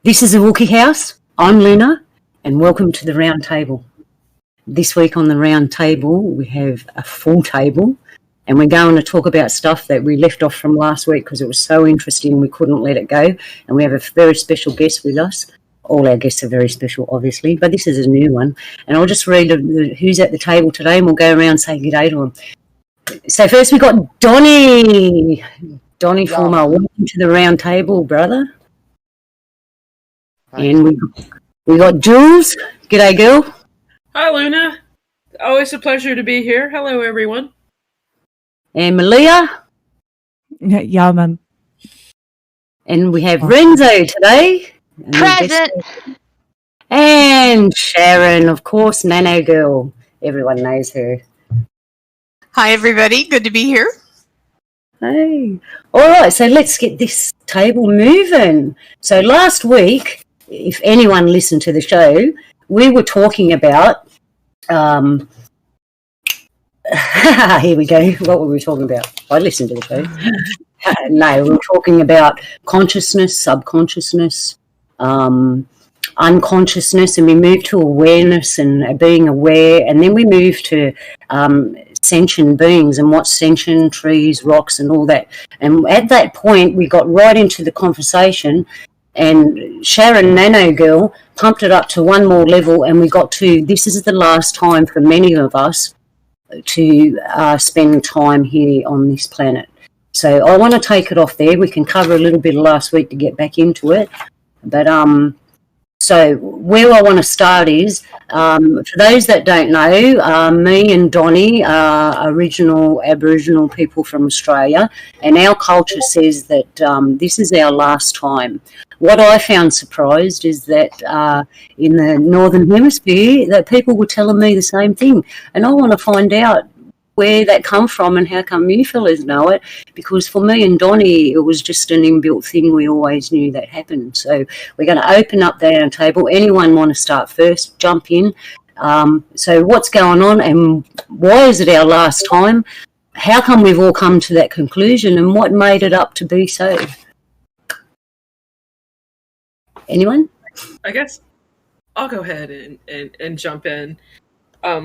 This is the Wookie House. I'm Luna, and welcome to the round table. This week on the round table, we have a full table, and we're going to talk about stuff that we left off from last week because it was so interesting we couldn't let it go. And we have a very special guest with us. All our guests are very special, obviously, but this is a new one. And I'll just read who's at the table today, and we'll go around and say good day to them. So first we got Donnie. Donnie Fulmer, welcome to the round table, brother. Hi. And we got Jules. G'day, girl. Hi, Luna. Always a pleasure to be here. Hello, everyone. And Malia. Yeah, man. And we have Renzo today. Present. And Sharon, of course, Nano Girl. Everyone knows her. Hi, everybody. Good to be here. Hey. All right, so let's get this table moving. So last week, if anyone listened to the show, we were talking about... here we go. What were we talking about? I listened to the show. No, we were talking about consciousness, subconsciousness, unconsciousness, and we moved to awareness and being aware, and then we moved to sentient beings and what's sentient, trees, rocks, and all that. And at that point, we got right into the conversation, and Sharon Nano Girl pumped it up to one more level, and we got to, this is the last time for many of us to spend time here on this planet. So I want to take it off there. We can cover a little bit of last week to get back into it. But so where I want to start is, for those that don't know, me and Donnie are original Aboriginal people from Australia, and our culture says that this is our last time. What I found surprised is that in the Northern Hemisphere, that people were telling me the same thing, and I want to find out where that come from and how come you fellas know it, because for me and Donnie, it was just an inbuilt thing. We always knew that happened. So we're going to open up the round table. Anyone want to start first? Jump in. So what's going on and why is it our last time? How come we've all come to that conclusion and what made it up to be so? Anyone? I guess I'll go ahead and jump in.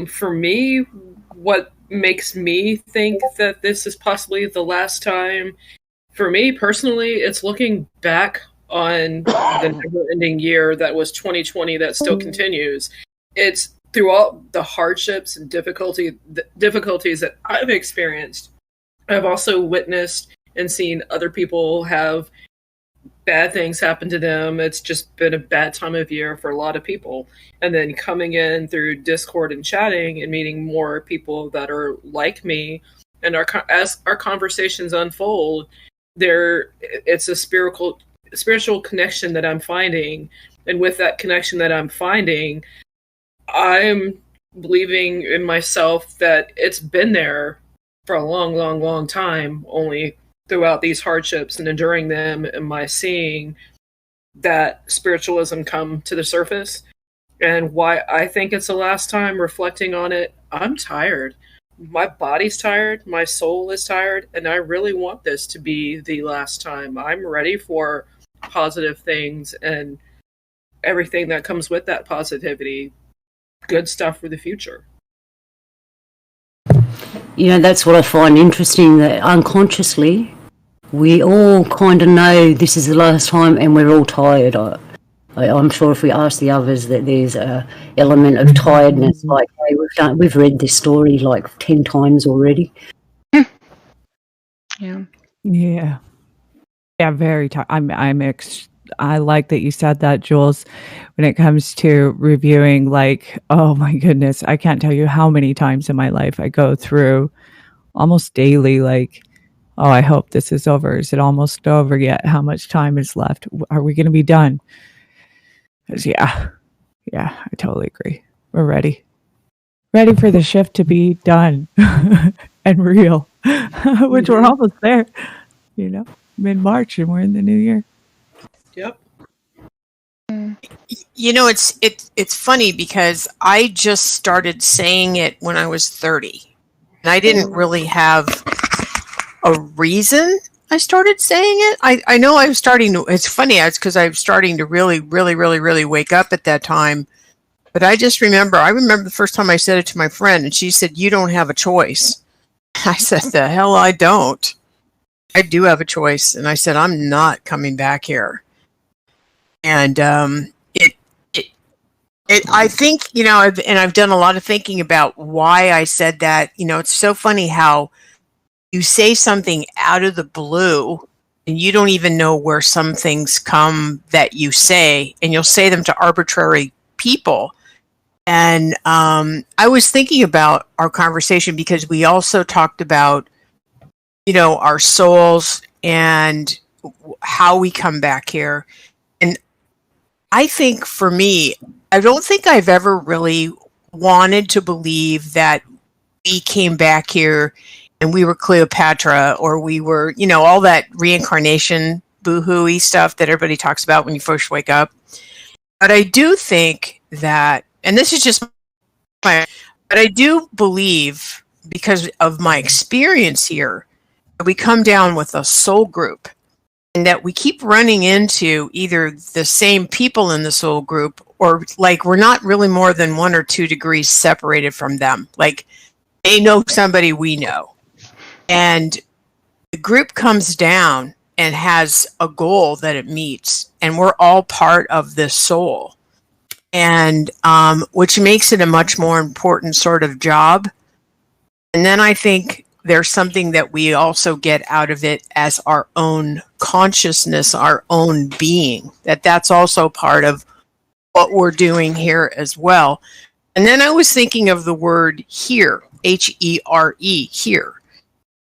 For me, what makes me think that this is possibly the last time, for me personally, it's looking back on the never-ending year that was 2020 that still continues. It's through all the hardships and difficulties that I've experienced. I've also witnessed and seen other people have bad things happen to them. It's just been a bad time of year for a lot of people. And then coming in through Discord and chatting and meeting more people that are like me, and as our conversations unfold, it's a spiritual connection that I'm finding. And with that connection that I'm finding, I'm believing in myself that it's been there for a long, long, long time, only throughout these hardships and enduring them, am I seeing that spiritualism come to the surface. And why I think it's the last time, reflecting on it, I'm tired. My body's tired, my soul is tired, and I really want this to be the last time. I'm ready for positive things and everything that comes with that positivity. Good stuff for the future. You know, that's what I find interesting, that unconsciously we all kind of know this is the last time and we're all tired. I'm sure if we ask the others that there's a element of tiredness, like, hey, we've read this story like 10 times already. Yeah, very tired. I like that you said that, Jules, when it comes to reviewing, like, oh my goodness, I can't tell you how many times in my life I go through almost daily, like, oh, I hope this is over. Is it almost over yet? How much time is left? Are we going to be done? Because yeah, I totally agree. We're ready for the shift to be done and real, which we're almost there, mid-March, and we're in the new year. Yep. You know, it's funny because I just started saying it when I was 30, and I didn't really have a reason. I started saying it. I know I'm starting to, it's funny, it's because I'm starting to really wake up at that time. But I remember the first time I said it to my friend, and she said, "You don't have a choice." I said, "The hell I don't. I do have a choice." And I said, "I'm not coming back here." And I think, I've done a lot of thinking about why I said that. It's so funny how you say something out of the blue and you don't even know where some things come that you say, and you'll say them to arbitrary people. And I was thinking about our conversation because we also talked about, our souls and how we come back here. And I think for me, I don't think I've ever really wanted to believe that we came back here and we were Cleopatra, or we were, all that reincarnation boo-hooey stuff that everybody talks about when you first wake up. But I do think that, and this is just but I do believe, because of my experience here, that we come down with a soul group, and that we keep running into either the same people in the soul group, or like we're not really more than 1 or 2 degrees separated from them. Like they know somebody we know. And the group comes down and has a goal that it meets, and we're all part of this soul. And which makes it a much more important sort of job. And then I think there's something that we also get out of it as our own consciousness, our own being, that's also part of what we're doing here as well. And then I was thinking of the word here, HERE, here,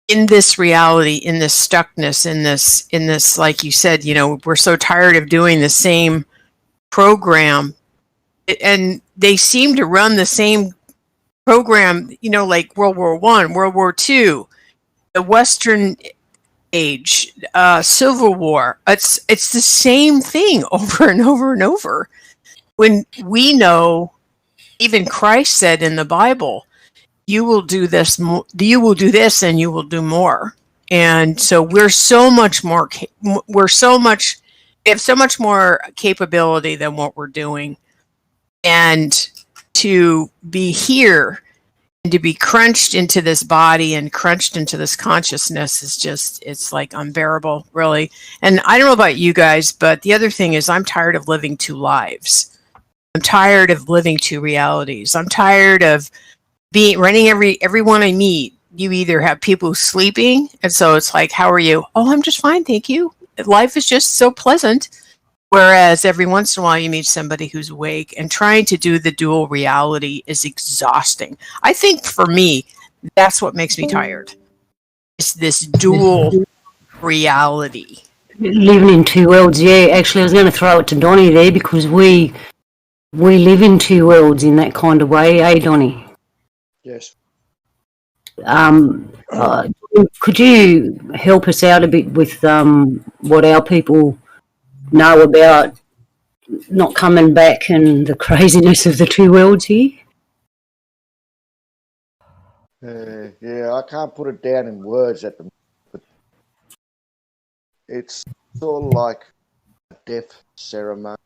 in this reality, in this stuckness, in this, like you said, we're so tired of doing the same program. And they seem to run the same program, like World War I, World War II, the Western Age, Civil War. It's the same thing over and over and over. When we know, even Christ said in the Bible, you will do this, and you will do more. And so we have so much more capability than what we're doing. And to be here and to be crunched into this body and crunched into this consciousness is just, it's like unbearable, really. And I don't know about you guys, but the other thing is I'm tired of living 2 lives. I'm tired of living 2 realities. I'm tired of running everyone I meet. You either have people sleeping, and so it's like, how are you? Oh, I'm just fine, thank you. Life is just so pleasant. Whereas every once in a while you meet somebody who's awake, and trying to do the dual reality is exhausting. I think for me, that's what makes me tired. It's this dual reality. Living in 2 worlds, yeah. Actually, I was going to throw it to Donnie there, because we live in 2 worlds in that kind of way, eh, Donnie? Yes. Could you help us out a bit with what our people know about not coming back and the craziness of the 2 worlds here? Yeah, I can't put it down in words at the moment, but it's sort of like a death ceremony.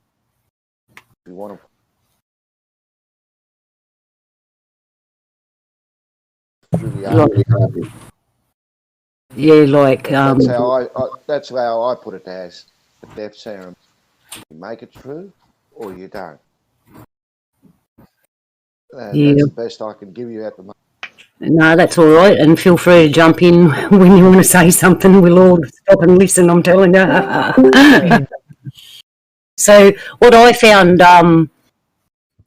If you want to. Yeah, like that's how I put it, as a death ceremony. You make it through, or you don't. Yeah. That's the best I can give you at the moment. No, that's all right, and feel free to jump in when you want to say something. We'll all stop and listen, I'm telling you. So what I found,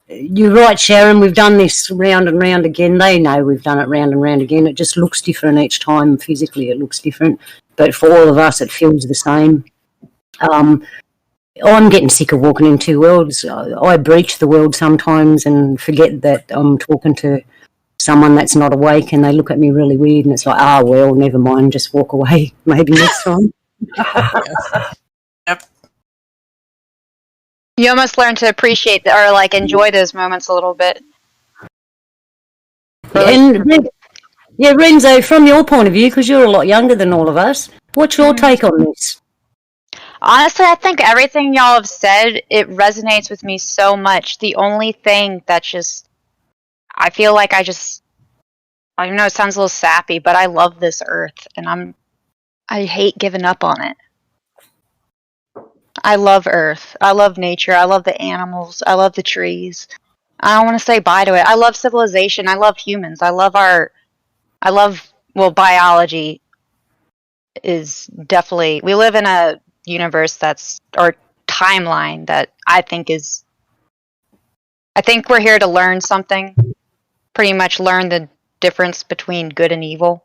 you're right, Sharon, we've done this round and round again. They know we've done it round and round again. It just looks different each time. Physically it looks different, but for all of us it feels the same. I'm getting sick of walking in 2 worlds. I breach the world sometimes and forget that I'm talking to someone that's not awake, and they look at me really weird, and it's like, well, never mind, just walk away, maybe next time. Yep. You almost learn to appreciate or like enjoy those moments a little bit. And yeah, Renzo, from your point of view, because you're a lot younger than all of us, What's your take on this? Honestly, I think everything y'all have said, it resonates with me so much. The only thing that just, I feel like I know it sounds a little sappy, but I love this earth, and I hate giving up on it. I love earth. I love nature. I love the animals. I love the trees. I don't want to say bye to it. I love civilization. I love humans. Well, biology is definitely, we live in a universe or timeline that I think we're here to learn something. Pretty much learn the difference between good and evil.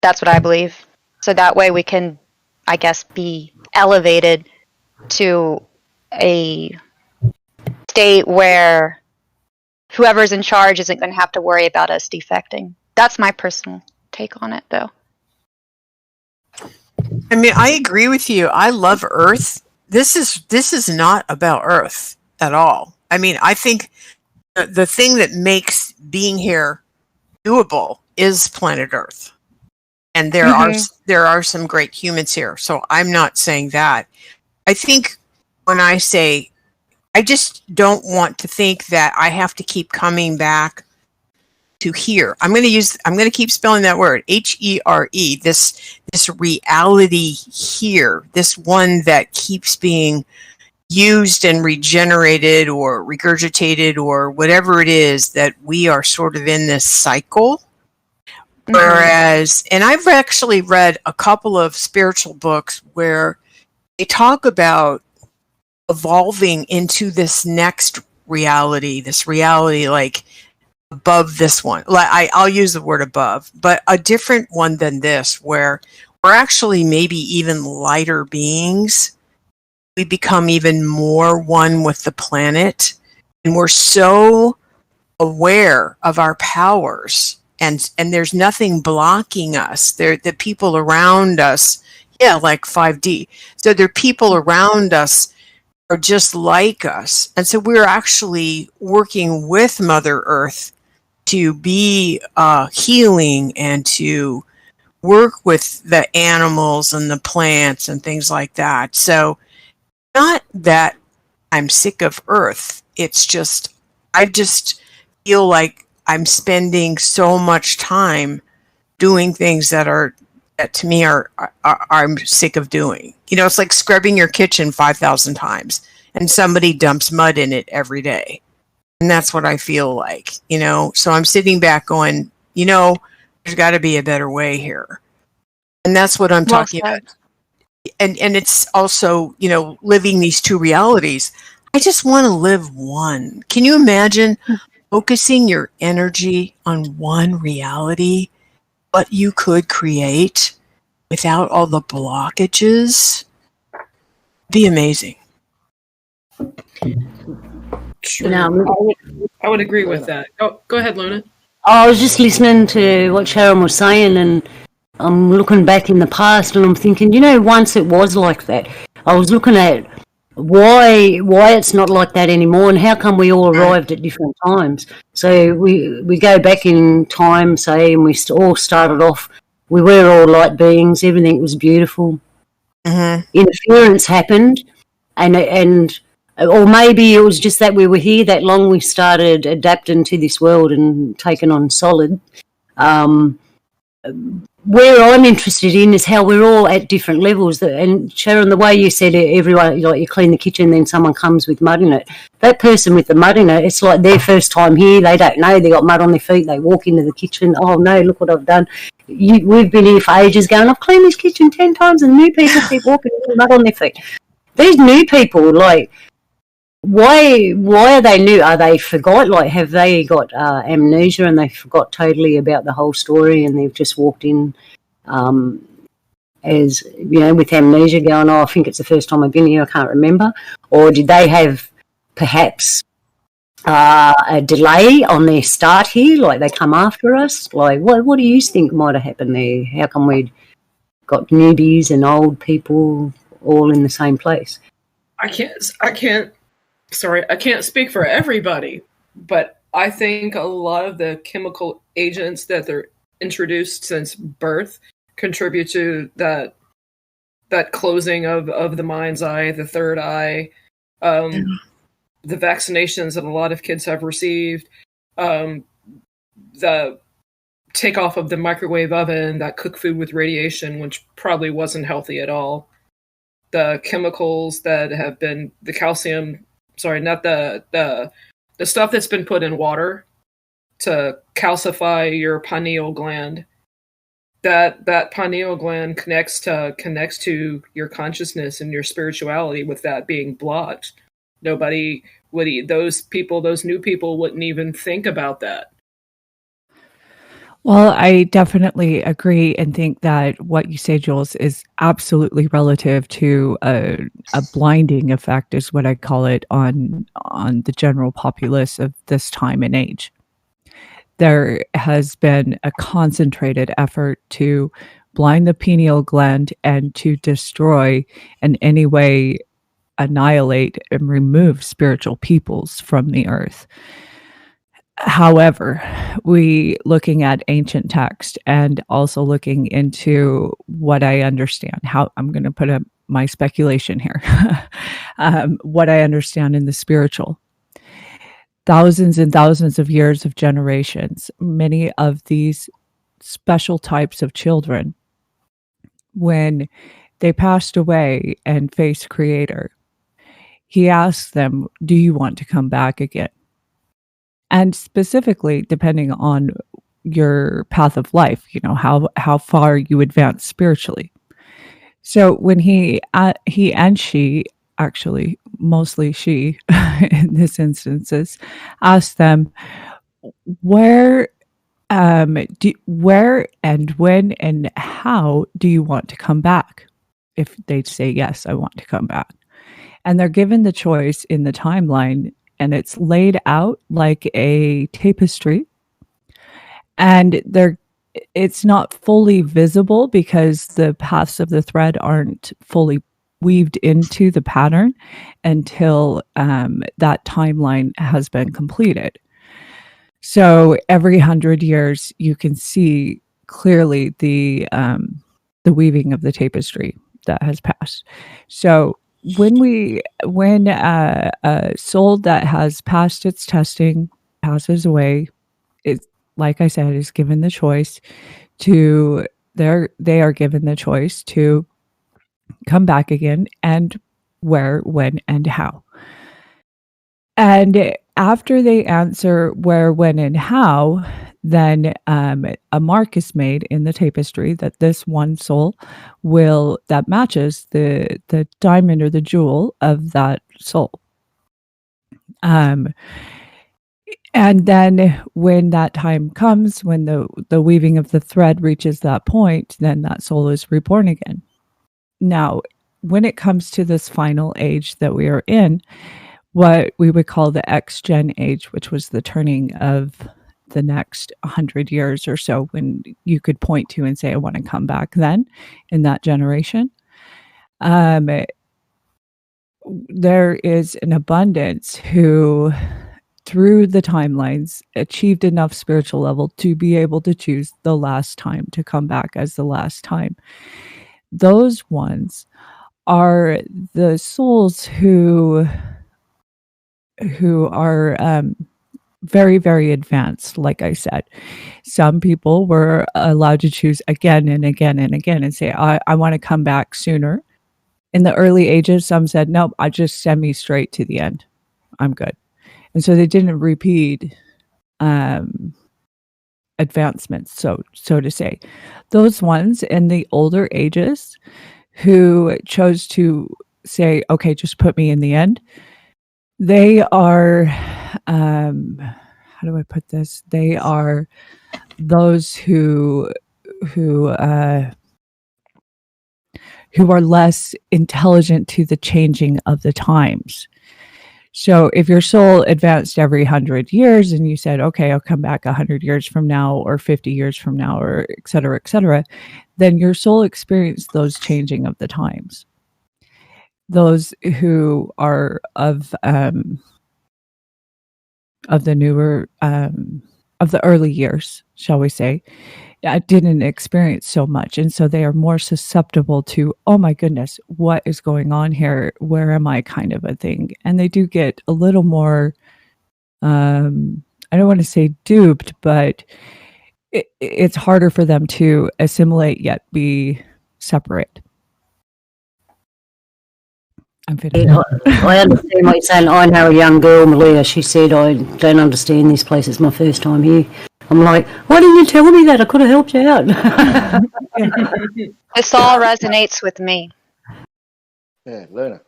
That's what I believe. So that way we can, I guess, be elevated to a state where whoever's in charge isn't going to have to worry about us defecting. That's my personal take on it, though. I mean, I agree with you. I love Earth. This is not about Earth at all. I mean, I think the thing that makes being here doable is planet Earth. And there are some great humans here. So I'm not saying that. I think when I say, I just don't want to think that I have to keep coming back to here. I'm going to keep spelling that word, Here, this reality here, this one that keeps being used and regenerated or regurgitated or whatever it is, that we are sort of in this cycle. Whereas, and I've actually read a couple of spiritual books where they talk about evolving into this next reality, like above this one. Like I'll use the word above, but a different one than this, where we're actually maybe even lighter beings. We become even more one with the planet, and we're so aware of our powers, and there's nothing blocking us. The people around us, like 5D. So there are people around us are just like us, and so we're actually working with Mother Earth to be healing and to work with the animals and the plants and things like that. So not that I'm sick of Earth. It's just, I just feel like I'm spending so much time doing things that to me I'm sick of doing. You know, it's like scrubbing your kitchen 5,000 times and somebody dumps mud in it every day. And that's what I feel like, you know. So I'm sitting back going, you know, there's got to be a better way here. And that's what I'm talking about. And it's also, you know, living these two realities. I just want to live one. Can you imagine focusing your energy on one reality, what you could create without all the blockages? Be amazing. True. I would agree with that. Go ahead, Luna. I was just listening to what Sharon was saying, and I'm looking back in the past, and I'm thinking, you know, once it was like that. I was looking at why it's not like that anymore, and how come we all arrived at different times. So we go back in time, say, and we all started off. We were all light beings. Everything was beautiful. Interference happened, and or maybe it was just that we were here that long. We started adapting to this world and taking on solid. Where I'm interested in is how we're all at different levels. And Sharon, the way you said it, everyone, like you clean the kitchen, then someone comes with mud in it. That person with the mud in it, it's like their first time here. They don't know. They got mud on their feet. They walk into the kitchen. Oh no, look what I've done. We've been here for ages going, I've cleaned this kitchen 10 times, and new people keep walking with mud on their feet. These new people, like, why are they new? Are they forgot? Like, have they got amnesia and they forgot totally about the whole story, and they've just walked in as, you know, with amnesia going, oh, I think it's the first time I've been here, I can't remember? Or did they have perhaps a delay on their start here, like they come after us? Like, what do you think might have happened there? How come we'd got newbies and old people all in the same place? I can't speak for everybody, but I think a lot of the chemical agents that they're introduced since birth contribute to that closing of the mind's eye, the third eye, the vaccinations that a lot of kids have received, the takeoff of the microwave oven that cook food with radiation, which probably wasn't healthy at all. The chemicals that have been the calcium, sorry, not the stuff that's been put in water to calcify your pineal gland. That pineal gland connects to your consciousness and your spirituality. With that being blocked, nobody would those new people wouldn't even think about that. Well, I definitely agree and think that what you say, Jules, is absolutely relative to a blinding effect, is what I call it, on the general populace of this time and age. There has been a concentrated effort to blind the pineal gland and to destroy in any way, annihilate and remove spiritual peoples from the earth. However, we looking at ancient text and also looking into what I understand, how I'm going to put up my speculation here, what I understand in the spiritual. Thousands and thousands of years of generations, many of these special types of children, when they passed away and faced Creator, he asked them, do you want to come back again? And specifically, depending on your path of life, how far you advance spiritually. So when he and she, actually mostly she in this instances, asked them, where and when and how do you want to come back? If they'd say, yes, I want to come back. And they're given the choice in the timeline, and it's laid out like a tapestry. And it's not fully visible because the paths of the thread aren't fully weaved into the pattern until that timeline has been completed. So every 100 years, you can see clearly the weaving of the tapestry that has passed. So when a soul that has passed its testing passes away, it's, like I said, is given the choice to they are given the choice to come back again, and where, when, and how. And after they answer where, when, and how, then a mark is made in the tapestry that this one soul that matches the diamond or the jewel of that soul. And then when that time comes, when the weaving of the thread reaches that point, then that soul is reborn again. Now, when it comes to this final age that we are in, what we would call the X-Gen age, which was the turning of the next 100 years or so, when you could point to and say, I want to come back then in that generation. There is an abundance who, through the timelines, achieved enough spiritual level to be able to choose the last time to come back as the last time. Those ones are the souls who are very, very advanced. Like I said, some people were allowed to choose again and again and again and say, I want to come back sooner. In the early ages, some said, nope, I just send me straight to the end. I'm good. And so they didn't repeat advancements, so to say. Those ones in the older ages who chose to say, okay, just put me in the end, they are, how do I put this? They are those who are less intelligent to the changing of the times. So if your soul advanced every 100 years and you said, okay, I'll come back 100 years from now or 50 years from now, or et cetera, then your soul experienced those changing of the times. Those who are of the newer, of the early years, shall we say, didn't experience so much. And so they are more susceptible to, oh my goodness, what is going on here? Where am I, kind of a thing. And they do get a little more, I don't want to say duped, but it's harder for them to assimilate yet be separate. I'm finished. Yeah, I understand what you're saying. I know a young girl, Malia, she said, I don't understand this place, it's my first time here. I'm like, why didn't you tell me that? I could have helped you out. This all resonates with me. Yeah, Luna,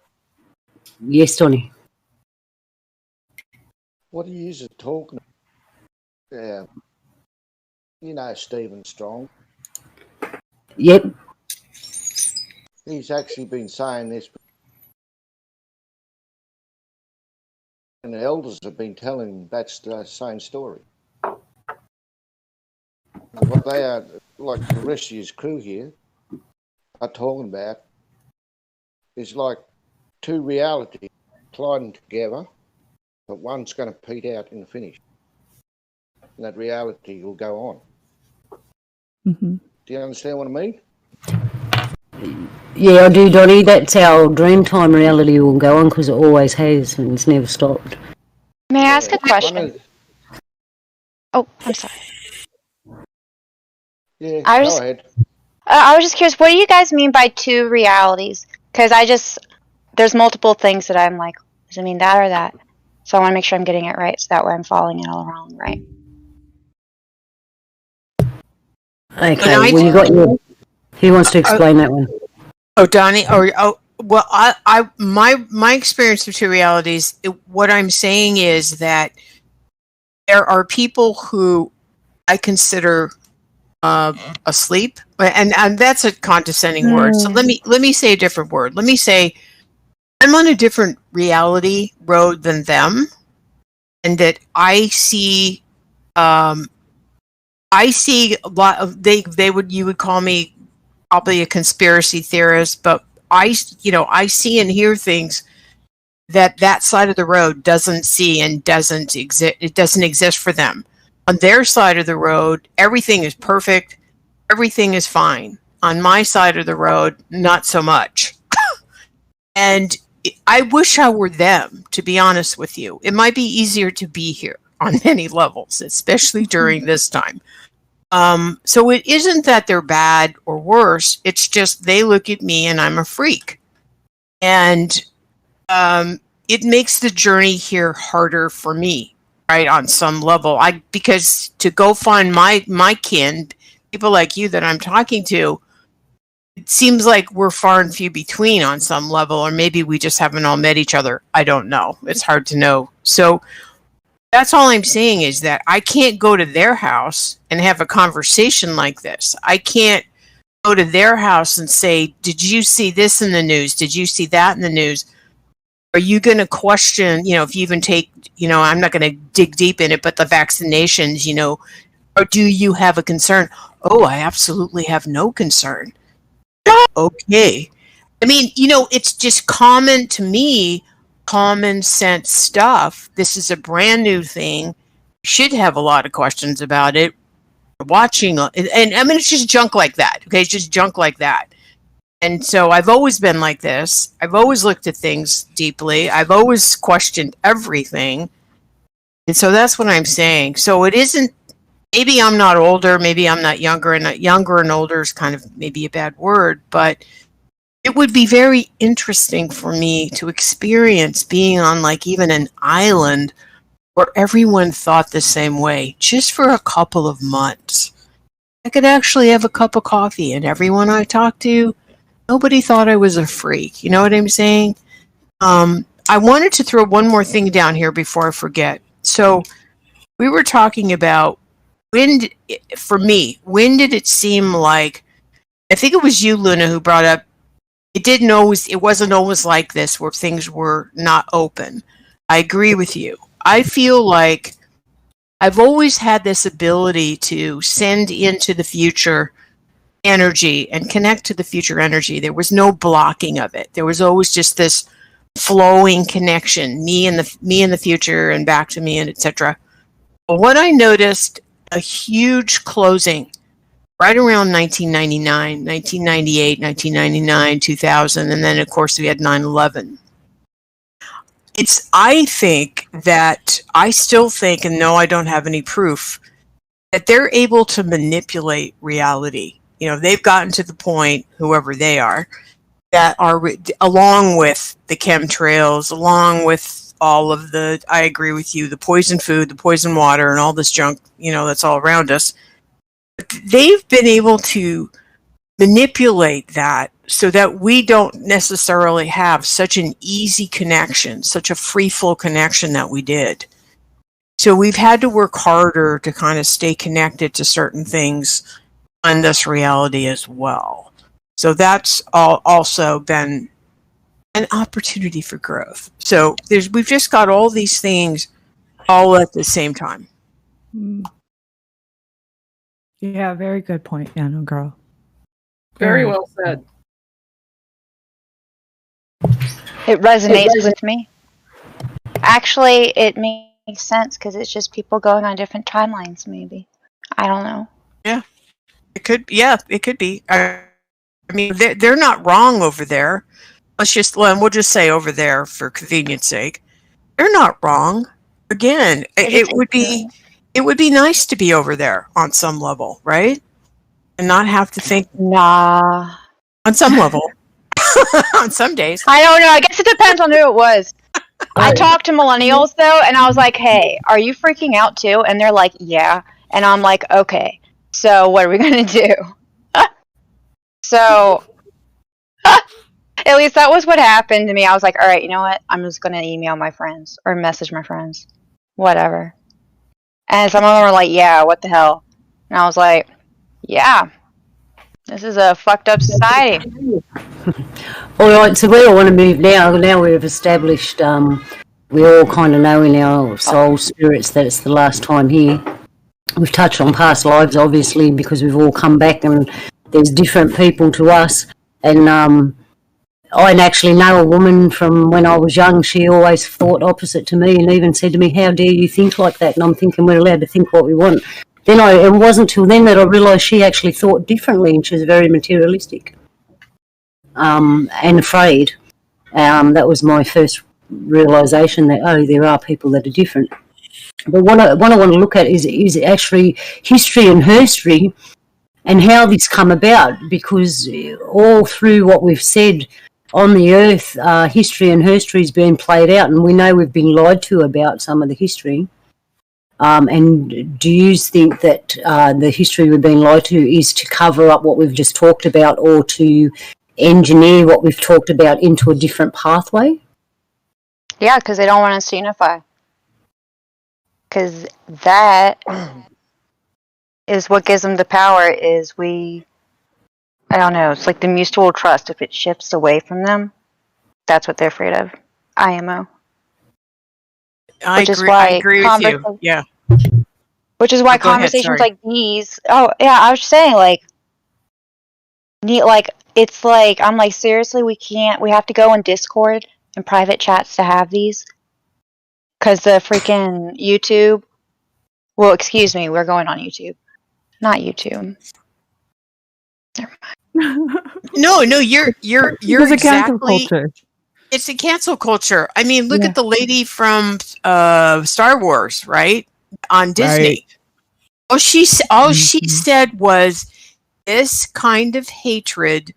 Yes, Tony. what are you talking about? You know Stephen Strong. Yep. He's actually been saying this, and the elders have been telling him that's the same story. And what they are, like the rest of his crew here, are talking about is like two realities colliding together, but one's going to peter out in the finish. And that reality will go on. Mm-hmm. Do you understand what I mean? Yeah, I do, Donnie. That's our Dreamtime reality will go on because it always has and it's never stopped. May I ask a One question? of- Oh, I'm sorry. Yeah, I go was- ahead. I was just curious, what do you guys mean by two realities? Because there's multiple things that I'm like, does it mean that or that? So I want to make sure I'm getting it right, so that way I'm following it all wrong, right? Okay, well, you got your... Who wants to explain that one? Oh, Donnie, well, my experience of two realities, what I'm saying is that there are people who I consider asleep, and that's a condescending word. So let me say a different word. Let me say I'm on a different reality road than them, and that I see a lot of you would call me probably a conspiracy theorist, but I see and hear things that side of the road doesn't see and doesn't exist. It doesn't exist for them. On their side of the road, everything is perfect. Everything is fine. On my side of the road, not so much. And I wish I were them, to be honest with you. It might be easier to be here on many levels, especially during this time. So it isn't that they're bad or worse. It's just they look at me and I'm a freak. And it makes the journey here harder for me, right, on some level. Because to go find my kin, people like you that I'm talking to, it seems like we're far and few between on some level, or maybe we just haven't all met each other. I don't know. It's hard to know. So that's all I'm saying is that I can't go to their house and have a conversation like this. I can't go to their house and say, did you see this in the news? Did you see that in the news? Are you going to question, if you even take, I'm not going to dig deep in it, but the vaccinations, or do you have a concern? Oh, I absolutely have no concern. Okay. I mean, it's just common to me, common sense stuff. This is a brand new thing. You should have a lot of questions about it. Watching, and I mean, it's just junk like that. Okay. It's just junk like that. And so I've always been like this. I've always looked at things deeply. I've always questioned everything. And so that's what I'm saying. So it isn't, maybe I'm not older, maybe I'm not younger, and younger and older is kind of maybe a bad word, but it would be very interesting for me to experience being on like even an island where everyone thought the same way, just for a couple of months. I could actually have a cup of coffee and everyone I talked to, nobody thought I was a freak. You know what I'm saying? I wanted to throw one more thing down here before I forget. So we were talking about when did it seem like, I think it was you, Luna, who brought up, it wasn't always like this where things were not open. I agree with you. I feel like I've always had this ability to send into the future energy and connect to the future energy. There was no blocking of it. There was always just this flowing connection, me in the future and back to me, and etc. But what I noticed, a huge closing right around 1999, 1998, 1999, 2000, and then of course we had 9/11. I still think, and no, I don't have any proof, that they're able to manipulate reality. They've gotten to the point, whoever they are, that are, along with the chemtrails, along with all of I agree with you, the poison food, the poison water, and all this junk, that's all around us. They've been able to manipulate that so that we don't necessarily have such an easy connection, such a free flow connection that we did. So we've had to work harder to kind of stay connected to certain things on this reality as well. So that's also been an opportunity for growth. So we've just got all these things all at the same time. Yeah, very good point, Nano Girl. Very well said. It resonates with me. Actually, it makes sense because it's just people going on different timelines, maybe. I don't know. Yeah, it could be. I mean, they're not wrong over there. We'll just say over there for convenience sake. They're not wrong. Again, it would be nice to be over there on some level, right? And not have to think. Nah. On some level. On some days. I don't know. I guess it depends on who it was. I talked to millennials, though, and I was like, hey, are you freaking out, too? And they're like, yeah. And I'm like, okay, so what are we going to do? So, at least that was what happened to me. I was like, all right, you know what? I'm just going to email my friends or message my friends. Whatever. And some of them were like, yeah, what the hell? And I was like, yeah, this is a fucked up society. All right, so we all want to move now. Now we've established, we all kind of know in our soul spirits that it's the last time here. We've touched on past lives, obviously, because we've all come back and there's different people to us. And I actually know a woman from when I was young. She always thought opposite to me and even said to me, how dare you think like that? And I'm thinking we're allowed to think what we want. It wasn't till then that I realised she actually thought differently, and she was very materialistic and afraid. That was my first realisation that, there are people that are different. But what I want to look at is actually history and herstory and how this come about, because all through what we've said on the earth, history and herstory is being played out, and we know we've been lied to about some of the history. And do you think that the history we've been lied to is to cover up what we've just talked about, or to engineer what we've talked about into a different pathway? Yeah, because they don't want us to unify. Because that is what gives them the power, is I don't know, it's like the mutual trust. If it shifts away from them, that's what they're afraid of. IMO. I agree with you. Yeah. Which is why conversations like these. Oh yeah, I was saying it's like I'm like, seriously, we have to go in Discord and private chats to have these, because the freaking YouTube. Well, excuse me, we're going on YouTube, not YouTube. Never mind. No, you're It's a cancel culture. It's a cancel culture. I mean, look at the lady from Star Wars, right? On Disney. Right. All she said was, this kind of hatred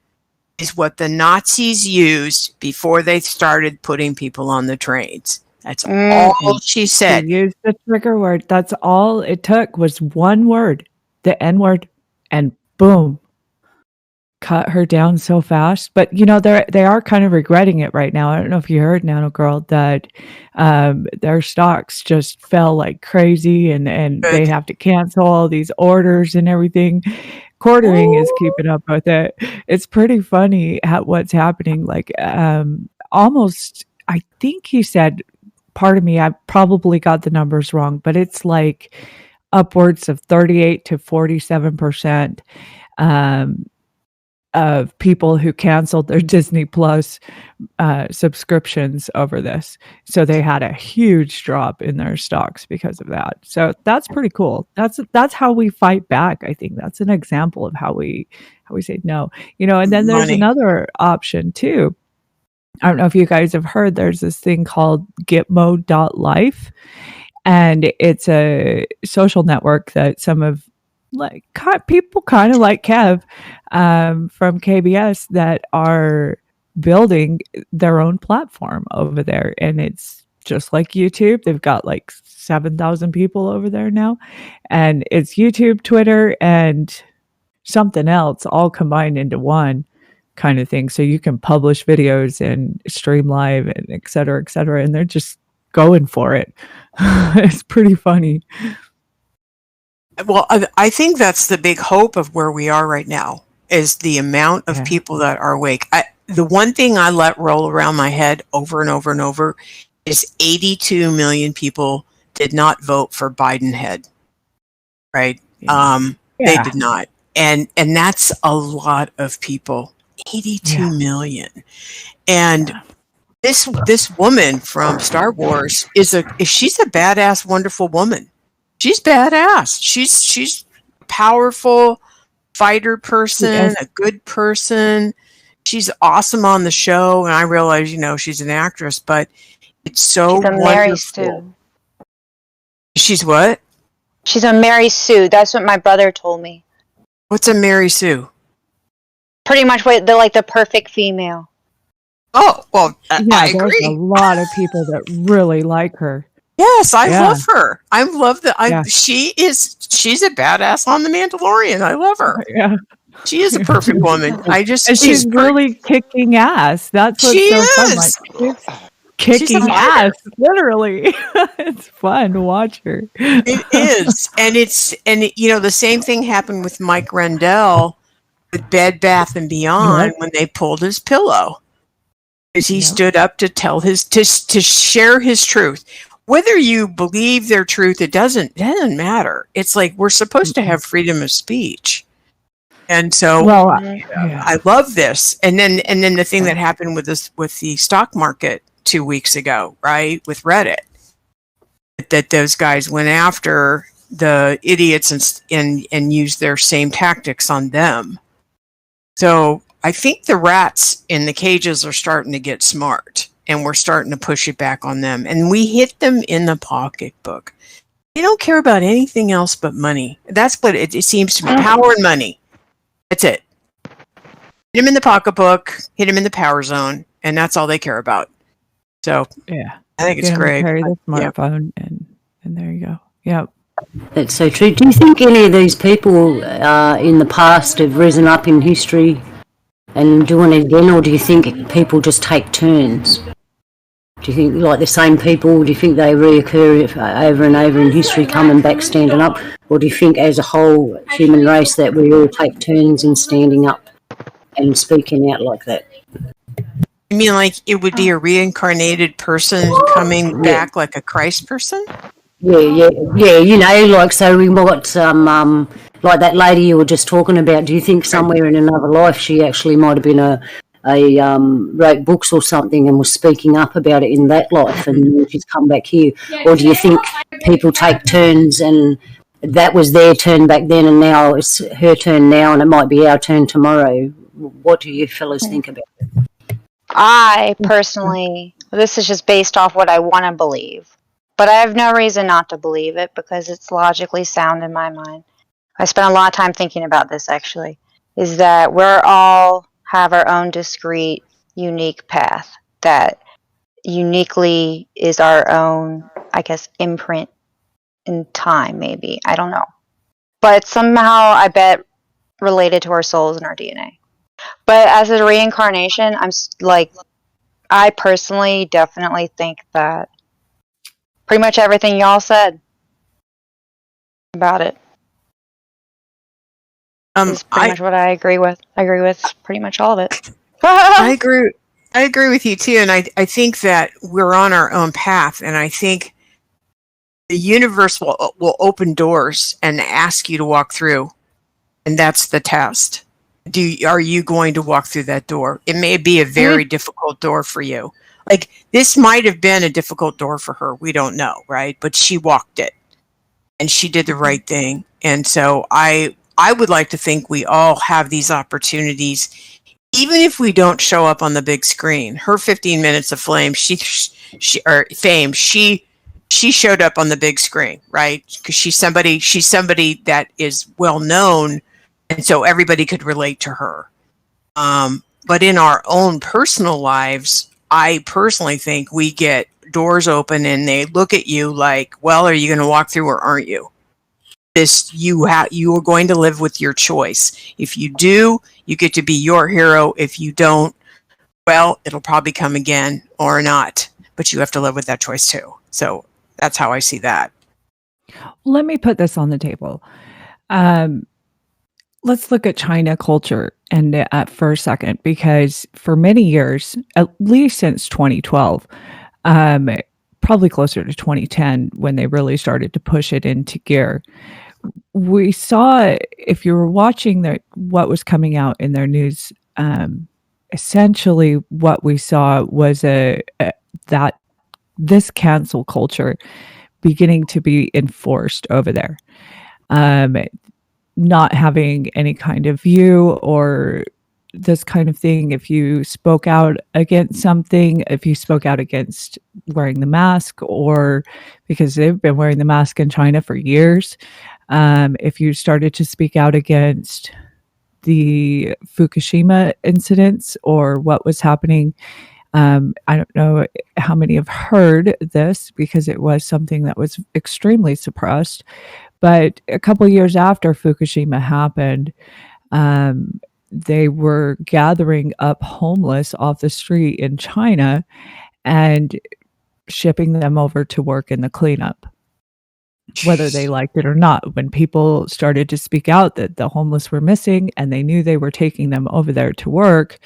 is what the Nazis used before they started putting people on the trains. That's all she said. She used the trigger word. That's all it took was one word, the N word, and boom. Cut her down so fast. But they are kind of regretting it right now. I don't know if you heard, Nano Girl, that their stocks just fell like crazy, and they have to cancel all these orders and everything. Quartering is keeping up with it. It's pretty funny what's happening. Like almost, I think he said, pardon me, I probably got the numbers wrong, but it's like upwards of 38 to 47% of people who canceled their Disney Plus subscriptions over this. So they had a huge drop in their stocks because of that. So that's pretty cool. That's how we fight back. I think that's an example of how we say no. And then there's Money. another option too. I don't know if you guys have heard, there's this thing called Gitmo.life, and it's a social network that some of people kind of like Kev from KBS that are building their own platform over there. And it's just like YouTube. They've got like 7,000 people over there now. And it's YouTube, Twitter, and something else all combined into one kind of thing. So you can publish videos and stream live and et cetera, et cetera. And they're just going for it. It's pretty funny. Well, I think that's the big hope of where we are right now is the amount of people that are awake. The one thing I let roll around my head over and over and over is 82 million people did not vote for Biden head, right? They did not. And that's a lot of people, 82 million. And this woman from Star Wars she's a badass, wonderful woman. She's badass. She's a powerful fighter person, a good person. She's awesome on the show, and I realize, she's an actress, but it's so She's a wonderful. Mary Sue. She's what? She's a Mary Sue. That's what my brother told me. What's a Mary Sue? Pretty much they're like the perfect female. Oh, well, I agree. There's a lot of people that really like her. Yes, I love her. I love that. She's a badass on The Mandalorian. I love her. Yeah. She is a perfect woman. And she's really kicking ass. That's what's she so is. fun. Like, kicking ass, literally. It's fun to watch her. It is. And the same thing happened with Mike Rendell with Bed Bath and Beyond when they pulled his pillow. Because he stood up to tell to share his truth. Whether you believe their truth, it doesn't matter. It's like we're supposed to have freedom of speech. And so I love this. And then the thing that happened with the stock market 2 weeks ago, right? With Reddit, that those guys went after the idiots and used their same tactics on them. So I think the rats in the cages are starting to get smart, and we're starting to push it back on them. And we hit them in the pocketbook. They don't care about anything else but money. That's what it seems to be. Power and money. That's it. Hit them in the pocketbook, hit them in the power zone, and that's all they care about. So I think it's great. Carry the smartphone, and there you go. Yep. That's so true. Do you think any of these people in the past have risen up in history and doing it again, or do you think people just take turns? Do you think like the same people, do you think they reoccur over and over in history, coming back, standing up? Or do you think as a whole human race that we all take turns in standing up and speaking out like that? You mean like it would be a reincarnated person coming back like a Christ person? Yeah, like so we might, like that lady you were just talking about, do you think somewhere in another life she actually might have been wrote books or something and was speaking up about it in that life and she's come back here? Or do you think people take turns and that was their turn back then and now it's her turn now and it might be our turn tomorrow? What do you fellas think about it? I personally, this is just based off what I want to believe, but I have no reason not to believe it because it's logically sound in my mind. I spent a lot of time thinking about this actually, is that we're all have our own discrete, unique path that uniquely is our own, I guess, imprint in time, maybe. I don't know. But somehow, I bet, related to our souls and our DNA. But as a reincarnation, I personally definitely think that pretty much everything y'all said about it is pretty much what I agree with. I agree with pretty much all of it. I agree with you too, and I think that we're on our own path, and I think the universe will open doors and ask you to walk through, and that's the test. are you going to walk through that door? It may be a very difficult door for you. Like, this might have been a difficult door for her. We don't know, right? But she walked it, and she did the right thing. And so I would like to think we all have these opportunities, even if we don't show up on the big screen. Her 15 minutes of fame, she showed up on the big screen, right? Because she's somebody that is well known, and so everybody could relate to her. But in our own personal lives, I personally think we get doors open and they look at you like, well, are you going to walk through or aren't you? You are going to live with your choice. If you do, you get to be your hero. If you don't, well, it'll probably come again or not. But you have to live with that choice too. So that's how I see that. Let me put this on the table. Let's look at China culture for a second, because for many years, at least since 2012, probably closer to 2010 when they really started to push it into gear, we saw, if you were watching what was coming out in their news, essentially what we saw was that this cancel culture beginning to be enforced over there. Not having any kind of view or this kind of thing. If you spoke out against something, if you spoke out against wearing the mask, or because they've been wearing the mask in China for years, if you started to speak out against the Fukushima incidents or what was happening, I don't know how many have heard this, because it was something that was extremely suppressed. But a couple of years after Fukushima happened, they were gathering up homeless off the street in China and shipping them over to work in the cleanup, whether they liked it or not. When people started to speak out that the homeless were missing and they knew they were taking them over there to work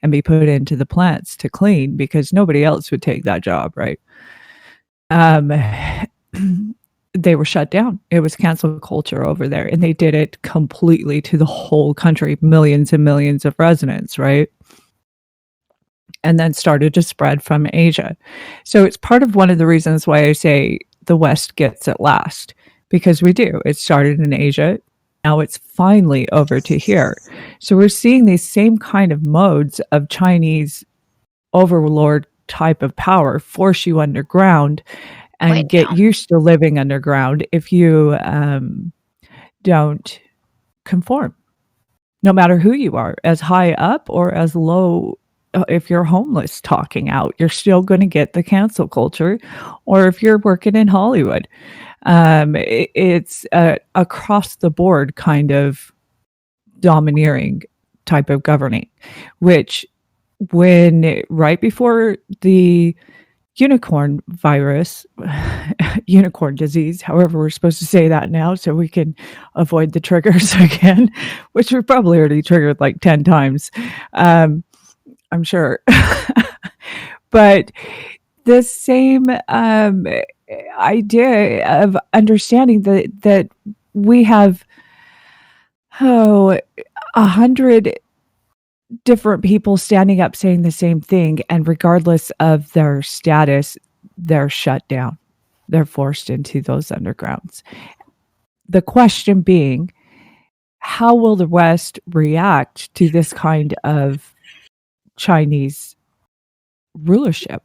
and be put into the plants to clean, because nobody else would take that job, right? They were shut down. It was cancel culture over there, and they did it completely to the whole country, millions and millions of residents, right? And then started to spread from Asia. So it's part of one of the reasons why I say the West gets it last, because we do. It started in Asia. Now it's finally over to here. So we're seeing these same kind of modes of Chinese overlord type of power force you underground and get used to living underground if you don't conform, no matter who you are, as high up or as low. If you're homeless talking out, you're still going to get the cancel culture. Or if you're working in Hollywood, it's across the board kind of domineering type of governing, which right before the unicorn virus, unicorn disease, however we're supposed to say that now so we can avoid the triggers again, which we've probably already triggered like 10 times, I'm sure. But the same idea of understanding that we have 100 different people standing up saying the same thing, and regardless of their status, they're shut down. They're forced into those undergrounds. The question being, how will the West react to this kind of Chinese rulership?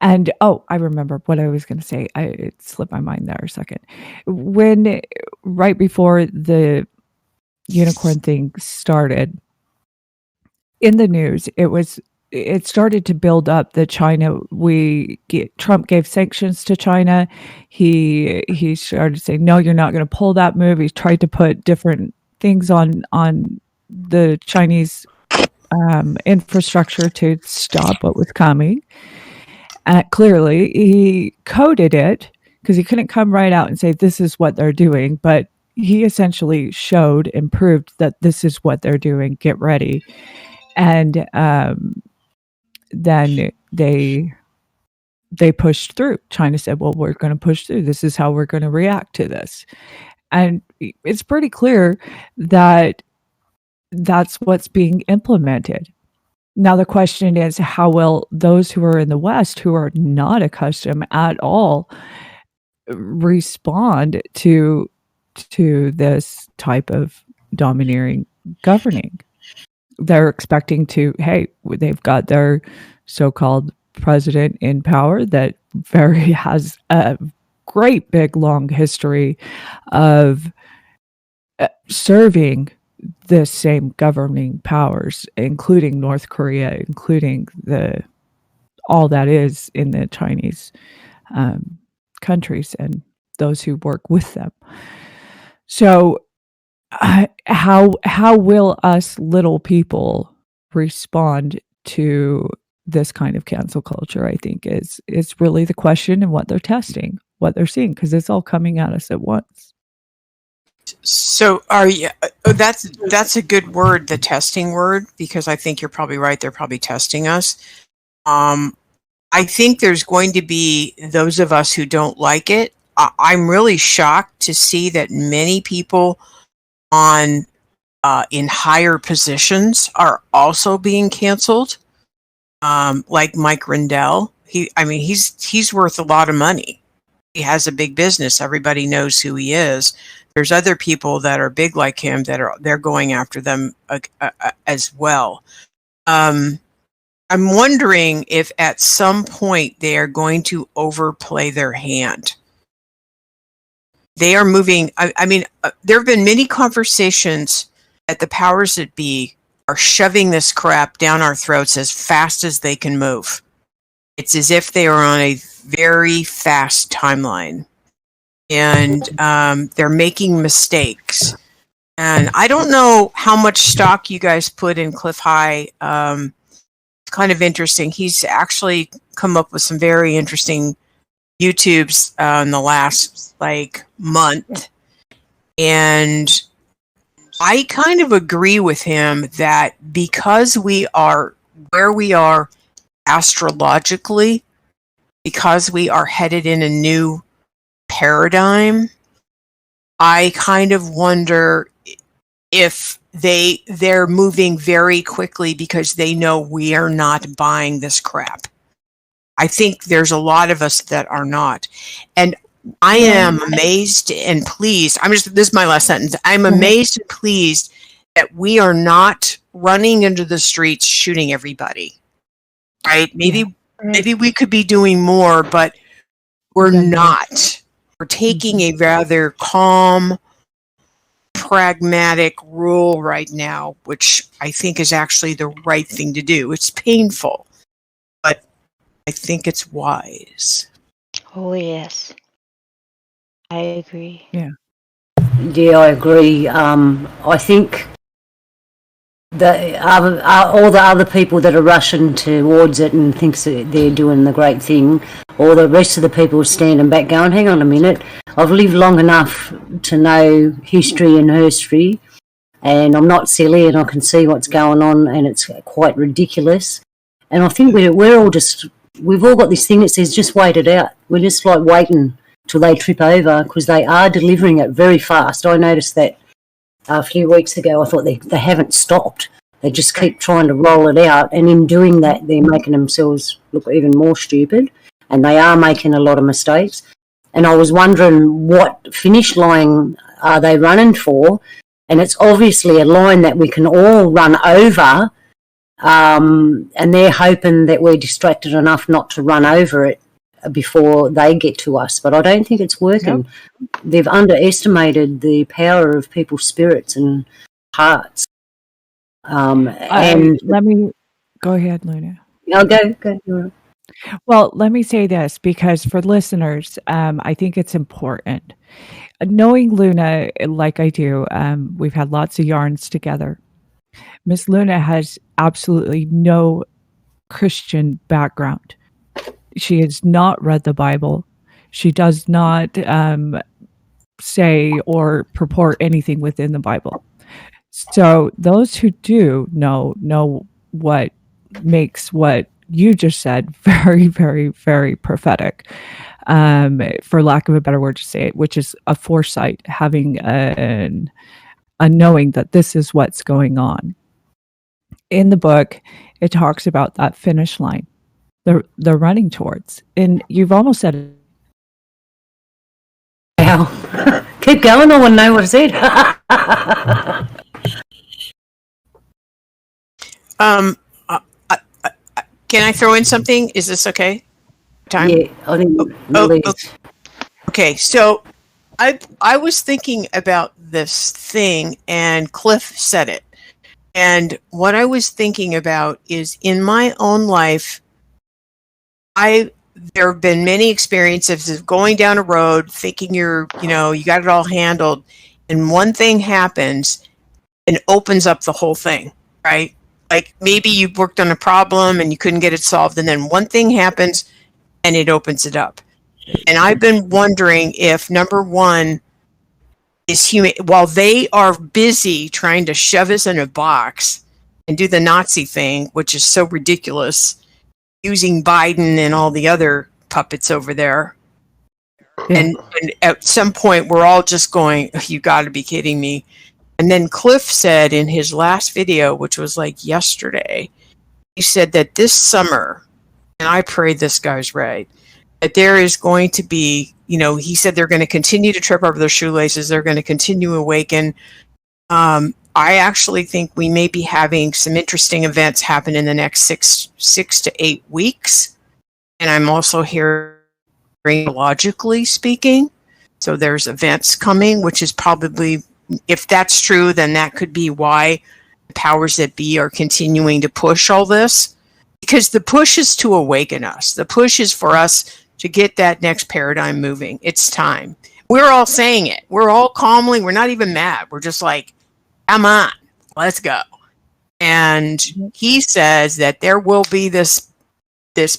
And I remember what I was going to say. It slipped my mind there a second. Right before the unicorn thing started, in the news, it started to build up that Trump gave sanctions to China. He started saying, no, you're not going to pull that move. He tried to put different things on the Chinese infrastructure to stop what was coming. Clearly, he coded it because he couldn't come right out and say this is what they're doing, but he essentially showed and proved that this is what they're doing. Get ready. And then they pushed through. China said, well, we're going to push through. This is how we're going to react to this. And it's pretty clear that that's what's being implemented. Now, the question is, how will those who are in the West, who are not accustomed at all, respond to this type of domineering governing? They're expecting to, hey, they've got their so-called president in power that has a great big long history of serving the same governing powers, including North Korea, including all that is in the Chinese countries and those who work with them. So how will us little people respond to this kind of cancel culture? I think is really the question, and what they're testing, what they're seeing, because it's all coming at us at once. So are you? That's a good word, the testing word, because I think you're probably right. They're probably testing us. I think there's going to be those of us who don't like it. I'm really shocked to see that many people on in higher positions are also being canceled. Like Mike Rendell. He's worth a lot of money. He has a big business. Everybody knows who he is. There's other people that are big like him they're going after them as well. I'm wondering if at some point they are going to overplay their hand. They are moving. There have been many conversations that the powers that be are shoving this crap down our throats as fast as they can move. It's as if they are on a very fast timeline. And they're making mistakes. And I don't know how much stock you guys put in Cliff High. It's kind of interesting. He's actually come up with some very interesting YouTubes in the last month. And I kind of agree with him that because we are where we are astrologically, because we are headed in a new paradigm, I kind of wonder if they're moving very quickly because they know we are not buying this crap. I think there's a lot of us that are not. And I am amazed and pleased. This is my last sentence. I'm amazed and pleased that we are not running into the streets shooting everybody. Right? Maybe we could be doing more, but we're not. We're taking a rather calm, pragmatic rule right now, which I think is actually the right thing to do. It's painful, but I think it's wise. Oh, yes. I agree. Yeah, I agree. I think all the other people that are rushing towards it and thinks that they're doing the great thing, or the rest of the people standing back going, hang on a minute, I've lived long enough to know history and herstory, and I'm not silly, and I can see what's going on, and it's quite ridiculous. And I think we've all got this thing that says just wait it out. We're just waiting till they trip over, because they are delivering it very fast. I noticed that a few weeks ago. I thought they haven't stopped. They just keep trying to roll it out, and in doing that, they're making themselves look even more stupid, and they are making a lot of mistakes. And I was wondering what finish line are they running for, and it's obviously a line that we can all run over, and they're hoping that we're distracted enough not to run over it before they get to us. But I don't think it's working. Nope. They've underestimated the power of people's spirits and hearts. And let me go ahead, Luna. I'll go. Well, let me say this, because for listeners, I think it's important. Knowing Luna like I do, we've had lots of yarns together. Miss Luna has absolutely no Christian background. She has not read the Bible. She does not say or purport anything within the Bible. So those who do know what makes what you just said very, very, very prophetic, for lack of a better word to say it, which is a foresight, having knowing that this is what's going on. In the book, it talks about that finish line they're running towards. And you've almost said it. Wow. Keep going, I want to know what it said. Can I throw in something? Is this okay? Time? Yeah, I think Okay, so I was thinking about this thing, and Cliff said it. And what I was thinking about is, in my own life, there have been many experiences of going down a road thinking you got it all handled, and one thing happens and opens up the whole thing, right? Like maybe you worked on a problem and you couldn't get it solved, and then one thing happens and it opens it up. And I've been wondering if, number one, is human, while they are busy trying to shove us in a box and do the Nazi thing, which is so ridiculous, using Biden and all the other puppets over there. Yeah. And at some point, we're all just going, you got to be kidding me. And then Cliff said in his last video, which was like yesterday, he said that this summer, and I pray this guy's right, that there is going to be, he said they're going to continue to trip over their shoelaces. They're going to continue to awaken. I actually think we may be having some interesting events happen in the next six to 8 weeks. And I'm also hearing, logically speaking, so there's events coming, which is probably, if that's true, then that could be why the powers that be are continuing to push all this. Because the push is to awaken us. The push is for us to get that next paradigm moving. It's time. We're all saying it. We're all calmly, we're not even mad. We're just like, come on, let's go. And he says that there will be this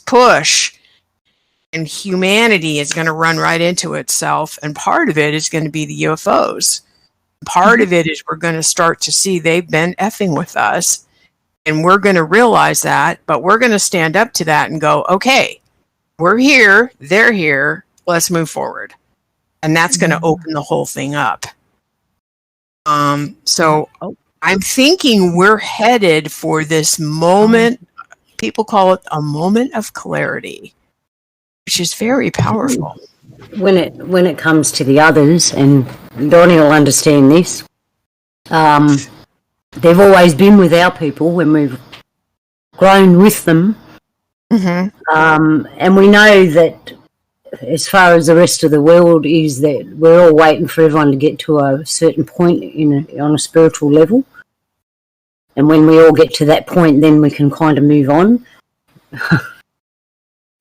push, and humanity is going to run right into itself. And part of it is going to be the UFOs. Part of it is we're going to start to see they've been effing with us. And we're going to realize that, but we're going to stand up to that and go, okay, we're here, they're here, let's move forward. And that's going to open the whole thing up. So I'm thinking we're headed for this moment. People call it a moment of clarity, which is very powerful. when it comes to the others, and Donnie will understand this, they've always been with our people when we've grown with them. Mm-hmm. And we know that as far as the rest of the world is, that we're all waiting for everyone to get to a certain point on a spiritual level. And when we all get to that point, then we can kind of move on.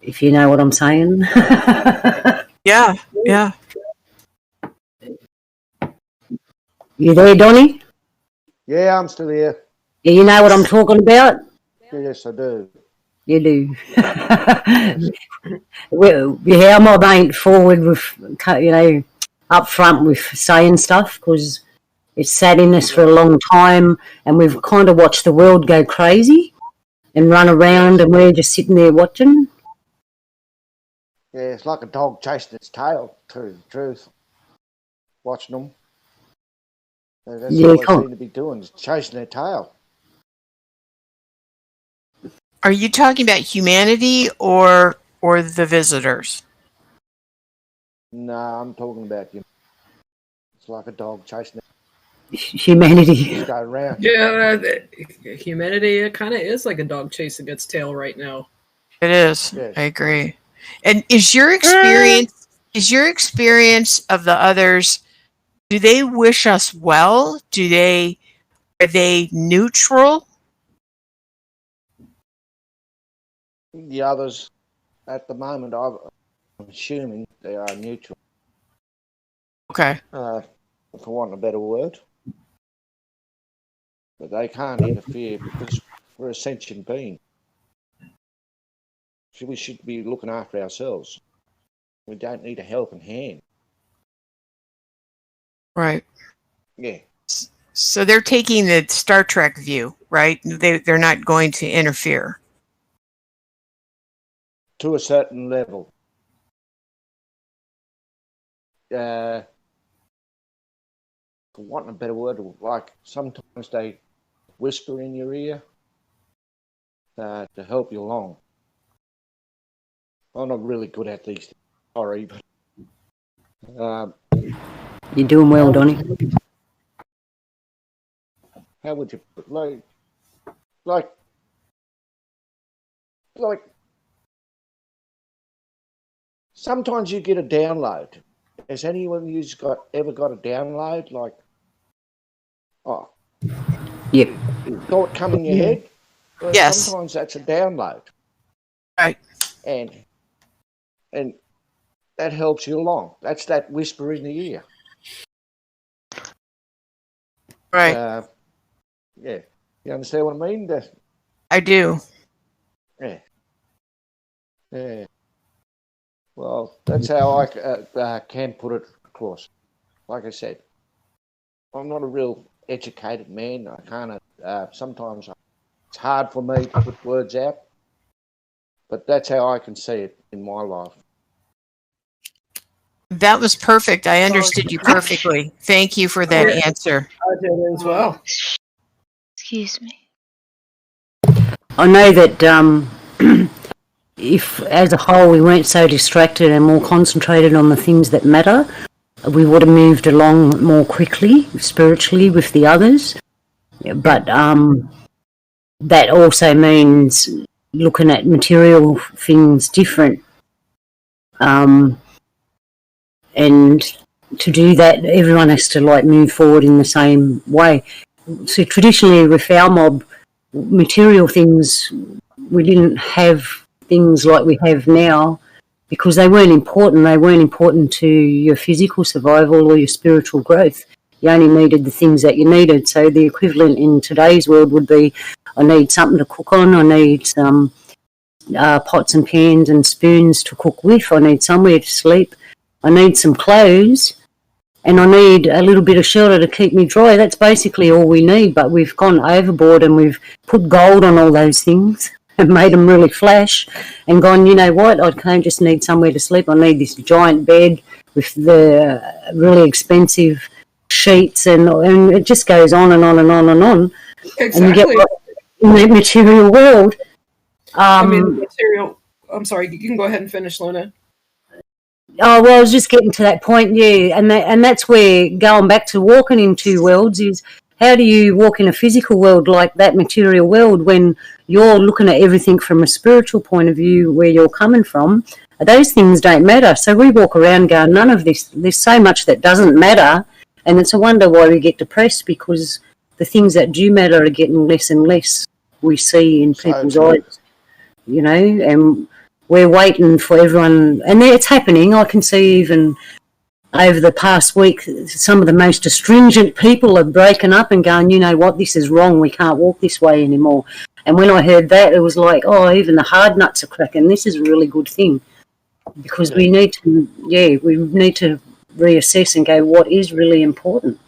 If you know what I'm saying. Yeah. You there, Donnie? Yeah, I'm still here. Yeah, you know what I'm talking about? Yes, I do. You do. Well, yeah, I'm not ain't forward with, up front with saying stuff, because it's sat in us for a long time, and we've kind of watched the world go crazy and run around, and we're just sitting there watching. Yeah, it's like a dog chasing its tail, to tell you the truth. Watching them. That's all they seem to be doing, is chasing their tail. Are you talking about humanity or the visitors? No, I'm talking about you. It's like a dog chasing Humanity. Just go around. Yeah, humanity, it kind of is like a dog chasing its tail right now. It is. Yes. I agree. And is your experience of the others, do they wish us well? Are they neutral? The others, at the moment, I'm assuming they are neutral. Okay. For want of a better word. But they can't interfere because we're a sentient being. So we should be looking after ourselves. We don't need a helping hand. Right. Yeah. So they're taking the Star Trek view, right? They're not going to interfere. To a certain level. for want of a better word, like sometimes they whisper in your ear to help you along. I'm not really good at these things, sorry, but You're doing well, Donnie. how would you put like sometimes you get a download. Has anyone of you ever got a download? Like, oh, Yep. thought come in your head? Well, Yes. sometimes that's a download. Right. And that helps you along. That's that whisper in the ear. Right. Yeah. You understand what I mean? I do. Yeah. Yeah. Well, that's how I can put it across. Like I said, I'm not a real educated man. I can't. Sometimes it's hard for me to put words out, but that's how I can see it in my life. That was perfect. I understood you perfectly. Thank you for that answer. I did as well. Excuse me. I know that if, as a whole, we weren't so distracted and more concentrated on the things that matter, we would have moved along more quickly, spiritually, with the others. But that also means looking at material things different. And to do that, everyone has to move forward in the same way. So traditionally, with our mob, material things, we didn't have things like we have now because they weren't important. They weren't important to your physical survival or your spiritual growth. You only needed the things that you needed. So the equivalent in today's world would be, I need something to cook on, I need some pots and pans and spoons to cook with, I need somewhere to sleep, I need some clothes, and I need a little bit of shelter to keep me dry. That's basically all we need, but we've gone overboard and we've put gold on all those things and made them really flash and gone, you know what, I can't just need somewhere to sleep. I need this giant bed with the really expensive sheets and it just goes on and on and on and on. Exactly. And you get in that material world. I mean, material. I'm sorry. You can go ahead and finish, Luna. Oh, well, I was just getting to that point, yeah, and that's where going back to walking in two worlds is how do you walk in a physical world like that material world when you're looking at everything from a spiritual point of view where you're coming from? Those things don't matter. So we walk around going, none of this, there's so much that doesn't matter, and it's a wonder why we get depressed because the things that do matter are getting less and less we see in people's eyes, you know, and we're waiting for everyone, and it's happening. I can see even over the past week, some of the most astringent people are breaking up and going, you know what, this is wrong, we can't walk this way anymore. And when I heard that, it was like, oh, even the hard nuts are cracking. This is a really good thing because we need to reassess and go, what is really important?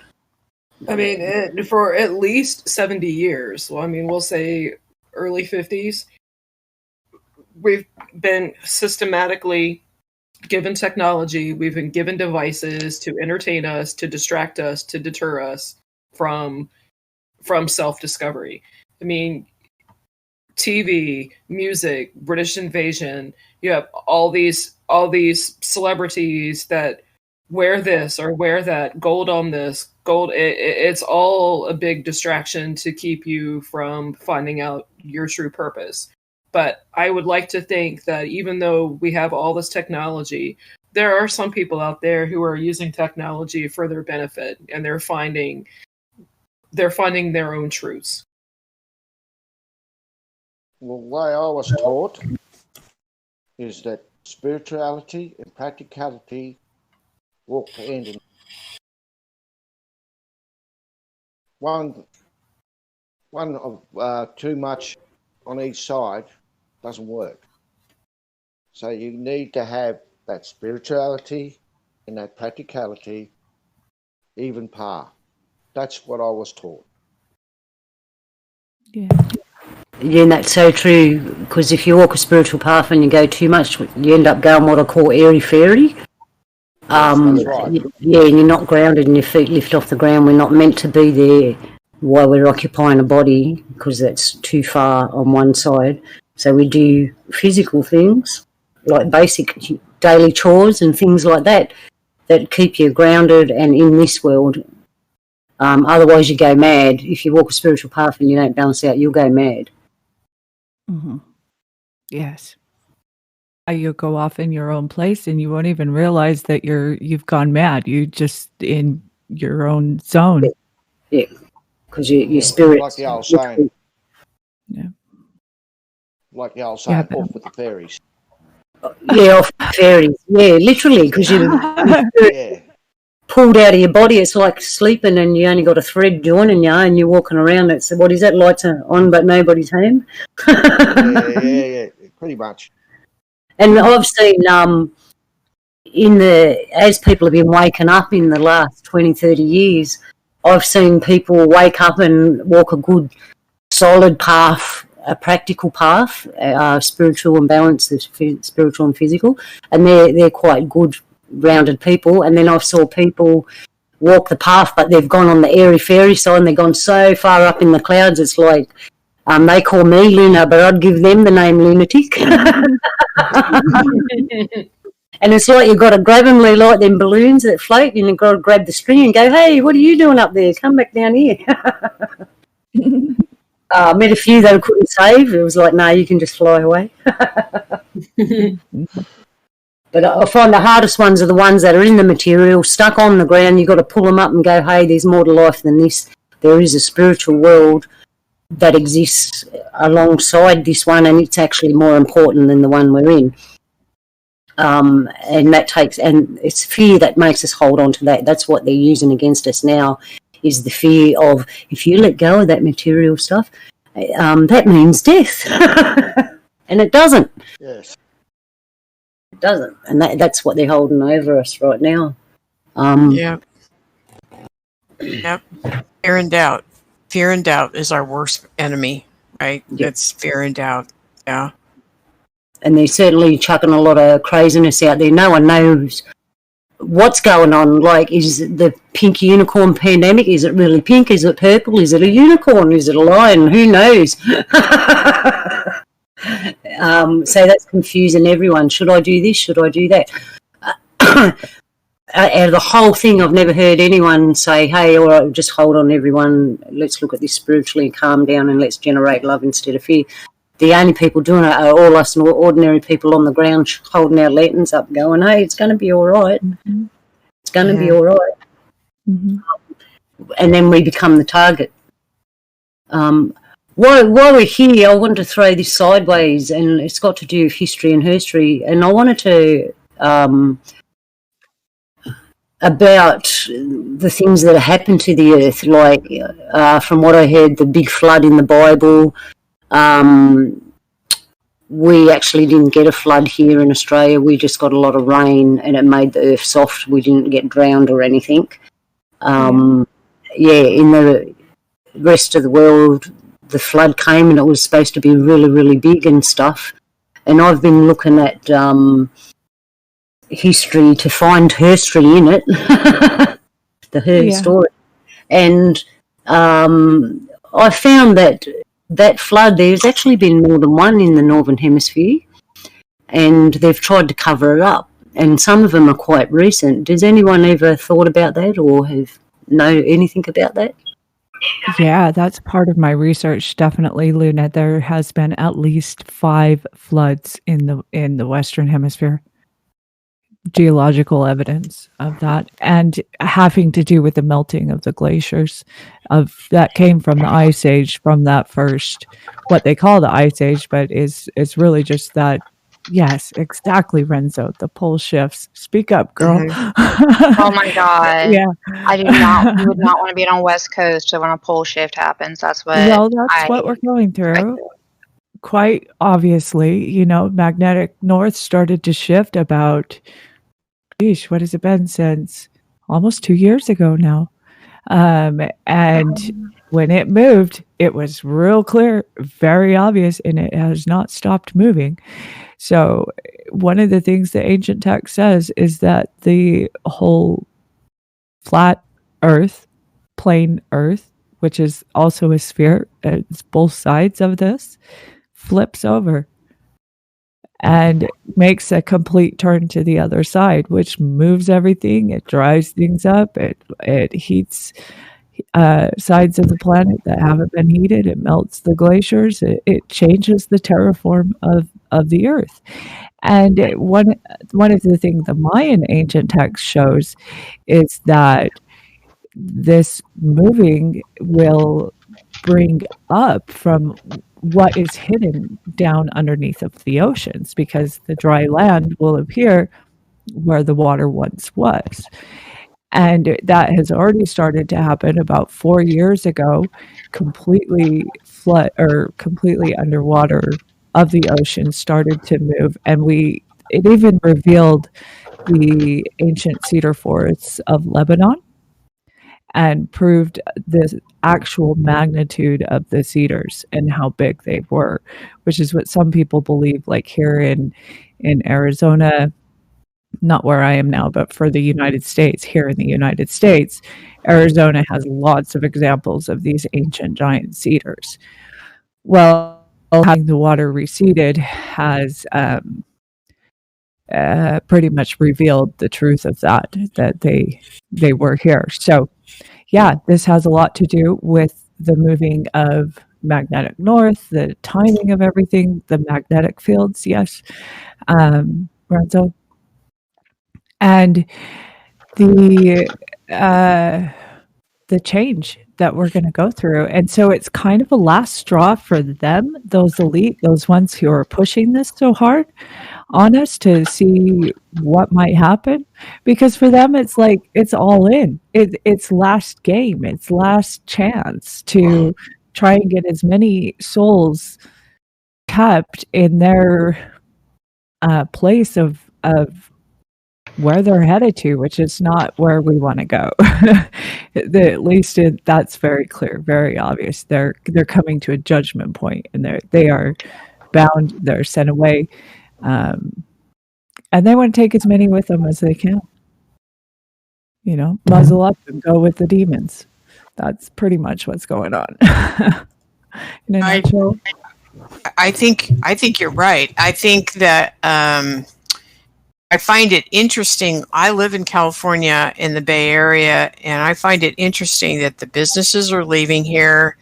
I mean, for at least 70 years, well, I mean, we'll say early 50s, we've been systematically given technology, we've been given devices to entertain us, to distract us, to deter us from self-discovery. I mean, TV, music, British Invasion, you have all these celebrities that wear this or wear that, gold on this, gold, it's all a big distraction to keep you from finding out your true purpose. But I would like to think that even though we have all this technology, there are some people out there who are using technology for their benefit, and they're finding their own truths. Well, the way I was taught is that spirituality and practicality walk hand in hand. One of too much on each side doesn't work. So you need to have that spirituality and that practicality even par. That's what I was taught. Yeah. Yeah, and that's so true, because if you walk a spiritual path and you go too much, you end up going what I call airy-fairy. That's right. Yeah, and you're not grounded and your feet lift off the ground. We're not meant to be there while we're occupying a body because that's too far on one side. So we do physical things like basic daily chores and things like that keep you grounded and in this world. Otherwise, you go mad. If you walk a spiritual path and you don't balance out, you'll go mad. Mm-hmm. Yes. You'll go off in your own place and you won't even realize that you've gone mad. You just in your own zone. Yeah, because your spirit. Like the old saying. Yeah. Like the old saying, off with the fairies. Yeah, off the fairies. Yeah, literally, because you're pulled out of your body. It's like sleeping and you only got a thread joining you and you're walking around. It's, what is that, lights are on but nobody's home? yeah, pretty much. And I've seen as people have been waking up in the last 20, 30 years, I've seen people wake up and walk a good, solid path, a practical path, spiritual and balanced, spiritual and physical, and they're quite good, rounded people. And then I saw people walk the path, but they've gone on the airy-fairy side and they've gone so far up in the clouds, it's like, they call me Luna, but I'd give them the name lunatic. And it's like you've got to grab them like them balloons that float, and you've got to grab the string and go, hey, what are you doing up there? Come back down here. I met a few that I couldn't save. It was like, no, you can just fly away. But I find the hardest ones are the ones that are in the material, stuck on the ground. You've got to pull them up and go, hey, there's more to life than this. There is a spiritual world that exists alongside this one, and it's actually more important than the one we're in. And it's fear that makes us hold on to that. That's what they're using against us now, is the fear of, if you let go of that material stuff, that means death. And it doesn't. Yes. It doesn't. And that's what they're holding over us right now. Yep. Fear and doubt. Fear and doubt is our worst enemy, right? Yep. It's fear and doubt. Yeah. And they're certainly chucking a lot of craziness out there. No one knows what's going on. Like, is the pink unicorn pandemic? Is it really pink? Is it purple? Is it a unicorn? Is it a lion? Who knows? So that's confusing everyone. Should I do this? Should I do that? Out of the whole thing, I've never heard anyone say, hey, all right, just hold on, everyone. Let's look at this spiritually and calm down and let's generate love instead of fear. The only people doing it are all us ordinary people on the ground holding our lanterns up going, hey, it's going to be all right. Mm-hmm. It's going to be all right. Mm-hmm. And then we become the target. While we're here, I wanted to throw this sideways, and it's got to do with history and herstory. And I wanted to, about the things that happened to the earth, like from what I heard, the big flood in the Bible. We actually didn't get a flood here in Australia. We just got a lot of rain and it made the earth soft. We didn't get drowned or anything. In the rest of the world, the flood came and it was supposed to be really, really big and stuff. And I've been looking at history to find herstory in it, the story. And I found that flood, there's actually been more than one in the Northern Hemisphere, and they've tried to cover it up, and some of them are quite recent. Does anyone ever thought about that or know anything about that? Yeah, that's part of my research, definitely, Luna. There has been at least 5 floods in the Western Hemisphere. Geological evidence of that, and having to do with the melting of the glaciers that came from the Ice Age, from that first, what they call the Ice Age, but is really just that. Yes, exactly, Renzo. The pole shifts. Speak up, girl. Mm-hmm. Oh my God. Yeah. I would not want to be on West Coast when a pole shift happens. That's what what we're going through. Quite obviously, magnetic north started to shift about, what has it been since almost 2 years ago now? And when it moved, it was real clear, very obvious, and it has not stopped moving. So, one of the things the ancient text says is that the whole flat earth, plain earth, which is also a sphere, it's both sides of this, flips over and makes a complete turn to the other side, which moves everything. It dries things up. It heats sides of the planet that haven't been heated. It melts the glaciers. It changes the terraform of the earth. And one of the things the Mayan ancient text shows is that this moving will bring up from what is hidden down underneath of the oceans, because the dry land will appear where the water once was. And that has already started to happen about 4 years ago. Completely flood or completely underwater of the ocean started to move, and it even revealed the ancient cedar forests of Lebanon and proved the actual magnitude of the cedars and how big they were, which is what some people believe, like here in Arizona, not where I am now, but for the United States, here in the United States, Arizona has lots of examples of these ancient giant cedars. Well, having the water receded has pretty much revealed the truth of that they were here. So, yeah, this has a lot to do with the moving of magnetic north, the timing of everything, the magnetic fields. Yes, Renzo, and the change that we're going to go through. And so it's kind of a last straw for them, those elite, those ones who are pushing this so hard on us to see what might happen. Because for them, it's like, it's all in. It's last game. It's last chance to try and get as many souls kept in their place of where they're headed to, which is not where we want to go. At least that's very clear, very obvious. They're coming to a judgment point, and they are bound. They're sent away, and they want to take as many with them as they can. Muzzle up and go with the demons. That's pretty much what's going on. I think you're right. I think that I find it interesting. I live in California in the Bay Area, and I find it interesting that the businesses are leaving here.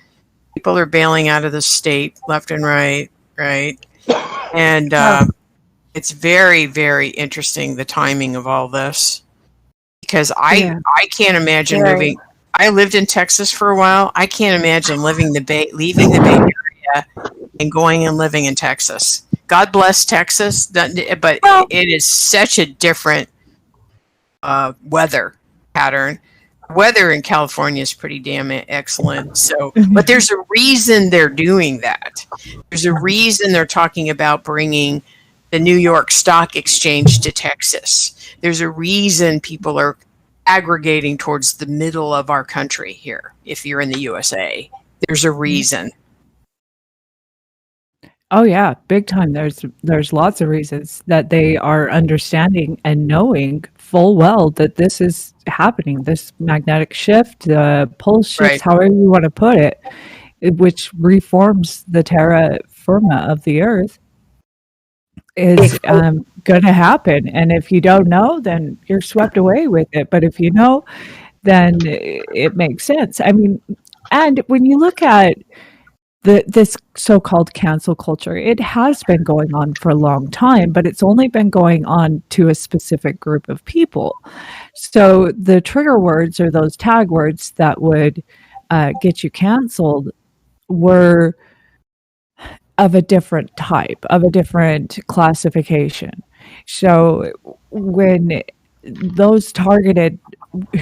People are bailing out of the state left and right. And it's very, very interesting, the timing of all this. Because I can't imagine moving. I lived in Texas for a while. I can't imagine leaving the Bay Area and going and living in Texas. God bless Texas, but it is such a different weather pattern. Weather in California is pretty damn excellent. So, but there's a reason they're doing that. There's a reason they're talking about bringing the New York Stock Exchange to Texas. There's a reason people are aggregating towards the middle of our country here. If you're in the USA, there's a reason. Oh yeah, big time. There's lots of reasons that they are understanding and knowing full well that this is happening. This magnetic shift, the pole shifts, however you want to put it, which reforms the terra firma of the earth, is going to happen. And if you don't know, then you're swept away with it. But if you know, then it makes sense. I mean, and when you look at this so-called cancel culture, it has been going on for a long time, but it's only been going on to a specific group of people. So the trigger words, or those tag words that would get you canceled, were of a different type, of a different classification. So when those targeted,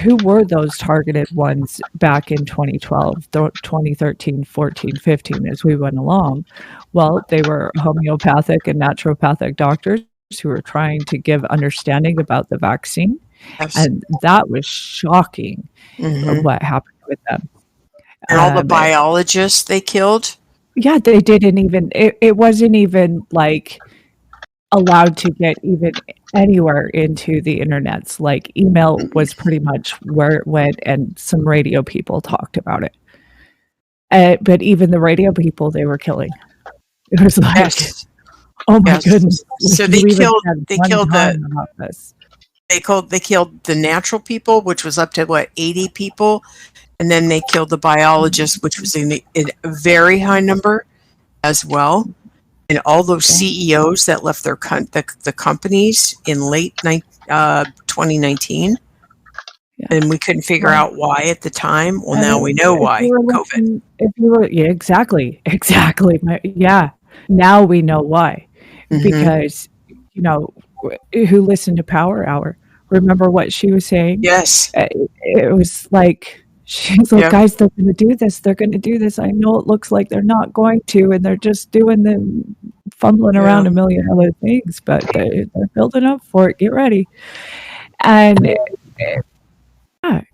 who were those targeted ones back in 2012, 2013, 14, 15, as we went along? Well, they were homeopathic and naturopathic doctors who were trying to give understanding about the vaccine. Yes. And that was shocking, what happened with them. And all the biologists they killed. Yeah, they didn't even. It wasn't even like allowed to get even anywhere into the internets. Like email was pretty much where it went, and some radio people talked about it. But even the radio people they were killing. It was like, Yes. oh my Yes. goodness! So Like, they you even killed. had They one killed time the. about this. They killed the natural people, which was up to what 80 people, and then they killed the biologists, which was in a very high number as well. And all those CEOs that left their the companies in late 2019, Yeah. and we couldn't figure Wow. out why at the time. Well, And now we know if why. you were COVID. looking- If you were, yeah, exactly. Yeah. Now we know why. Mhm. Because, you know, who listened to Power Hour? Remember what she was saying? Yes. It was like, she's like, Yep. guys, they're going to do this. They're going to do this. I know it looks like they're not going to, and they're just doing the fumbling around Yeah. a million other things, but they're building up for it. Get ready. And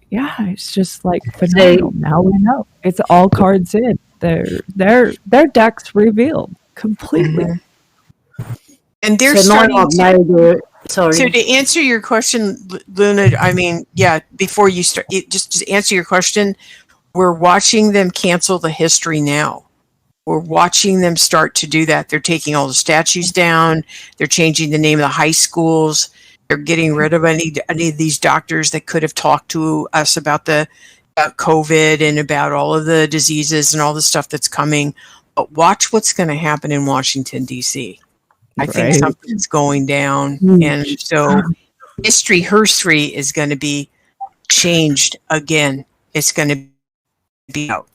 yeah, it's just like phenomenal. Now we know it's all cards in. Their decks revealed completely. Mhm. And they're So starting not to. major. Sorry. So to answer your question, Luna, I mean, yeah, before you start, just to answer your question, we're watching them cancel the history now. We're watching them start to do that. They're taking all the statues down. They're changing the name of the high schools. They're getting rid of any of these doctors that could have talked to us about COVID and about all of the diseases and all the stuff that's coming. But watch what's going to happen in Washington, D.C. I think Right. something's going down. Mm. And so history is going to be changed again. It's going to be out.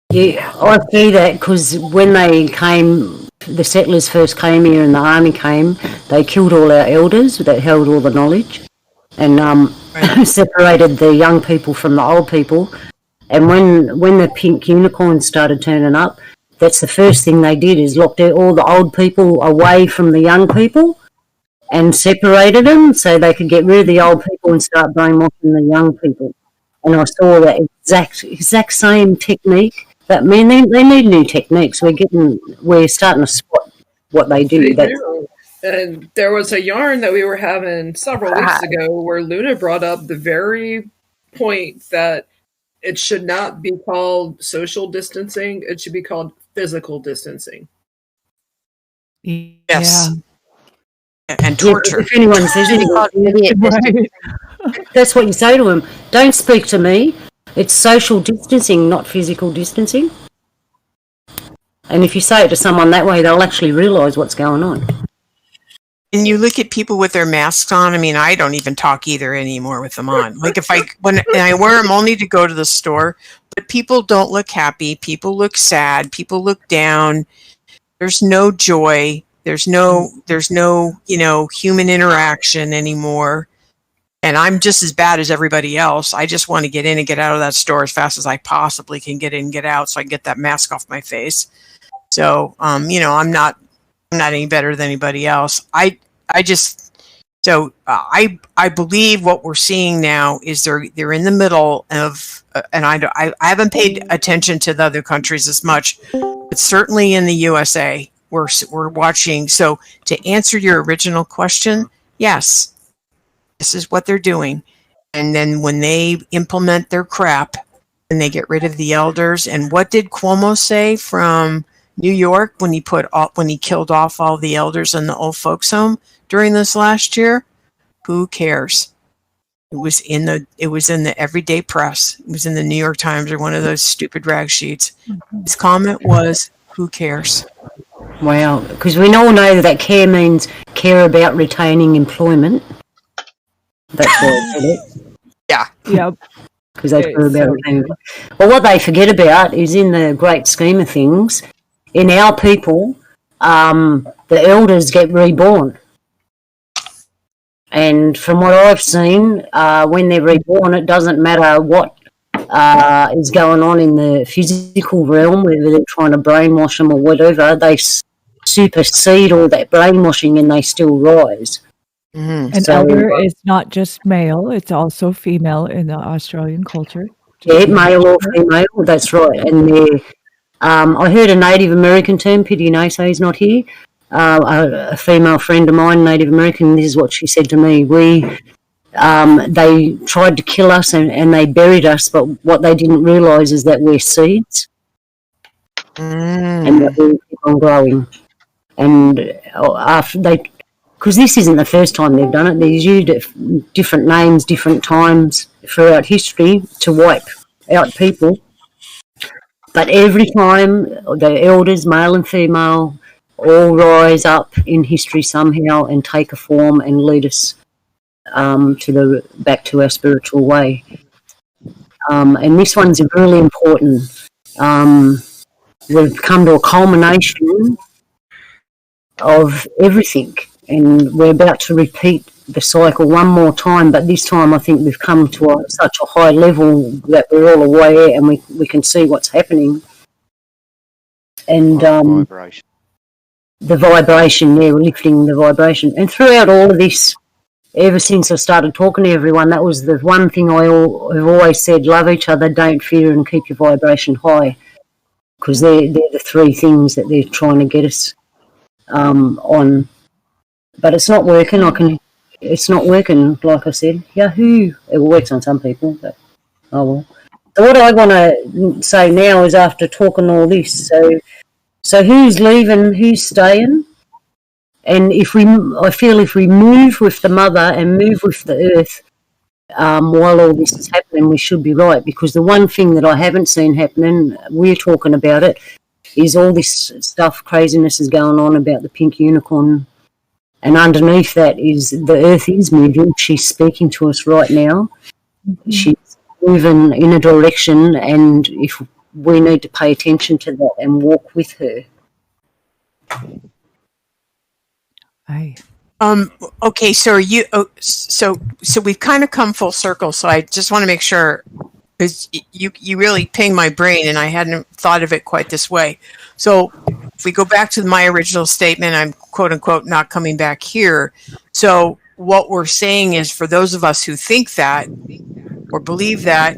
Yeah, I see that because when they came, the settlers first came here and the army came, they killed all our elders that held all the knowledge and separated the young people from the old people. And when the pink unicorns started turning up, that's the first thing they did is locked all the old people away from the young people and separated them so they could get rid of the old people and start brainwashing the young people. And I saw that exact same technique. But man, they need new techniques. We're starting to spot what they do. They do. And there was a yarn that we were having several weeks ago where Luna brought up the very point that it should not be called social distancing. It should be called physical distancing. Yes. Yeah. And torture. If anyone says anything, Right. that's what you say to them. Don't speak to me. It's social distancing, not physical distancing. And if you say it to someone that way, they'll actually realise what's going on. And you look at people with their masks on. I mean, I don't even talk either anymore with them on. Like when I wear them only to go to the store, but people don't look happy. People look sad. People look down. There's no joy. There's no, human interaction anymore. And I'm just as bad as everybody else. I just want to get in and get out of that store as fast as I possibly can get in and get out so I can get that mask off my face. So, I'm not any better than anybody else. I believe what we're seeing now is they're in the middle of, and I haven't paid attention to the other countries as much, but certainly in the USA, we're watching. So to answer your original question, yes, this is what they're doing. And then when they implement their crap and they get rid of the elders, and what did Cuomo say from New York when he killed off all the elders in the old folks home during this last year? Who cares? It was in the everyday press. It was in the New York Times or one of those stupid rag sheets. His comment was, "Who cares?" Wow, because we all know that care means care about retaining employment. That's why I said it. Yeah. Yep. Because they care about retaining. Well, what they forget about is in the great scheme of things, in our people, the elders get reborn. And from what I've seen, when they're reborn, it doesn't matter what is going on in the physical realm, whether they're trying to brainwash them or whatever, they supersede all that brainwashing and they still rise. Mm-hmm. An elder is not just male, it's also female in the Australian culture. Yeah, male or female, that's right. And they're, I heard a Native American term, pity Naso's not here. A female friend of mine, Native American, this is what she said to me. They tried to kill us and they buried us, but what they didn't realise is that we're seeds and that we keep on growing. And after because this isn't the first time they've done it, they've used different names, different times throughout history to wipe out people. But every time the elders, male and female, all rise up in history somehow and take a form and lead us back to our spiritual way. And this one's really important. We've come to a culmination of everything, and we're about to repeat the cycle one more time, but this time I think we've come to such a high level that we're all aware and we can see what's happening. And vibration. The vibration, yeah, we're lifting the vibration. And throughout all of this, ever since I started talking to everyone, that was the one thing I've always said: love each other, don't fear, and keep your vibration high, because they're the three things that they're trying to get us on. But it's not working. It's not working, like I said. Yahoo! It works on some people, but oh well. So what I want to say now is, after talking all this, so who's leaving, who's staying? And I feel if we move with the mother and move with the earth while all this is happening, we should be right. Because the one thing that I haven't seen happening, we're talking about it, is all this stuff, craziness is going on about the pink unicorn. And underneath that is the earth is moving. She's speaking to us right now. Mm-hmm. She's moving in a direction, and if we need to pay attention to that and walk with her. Okay, so are you? So we've kind of come full circle. So I just want to make sure, because you really ping my brain, and I hadn't thought of it quite this way. So if we go back to my original statement, I'm quote unquote not coming back here. So what we're saying is, for those of us who think that or believe that,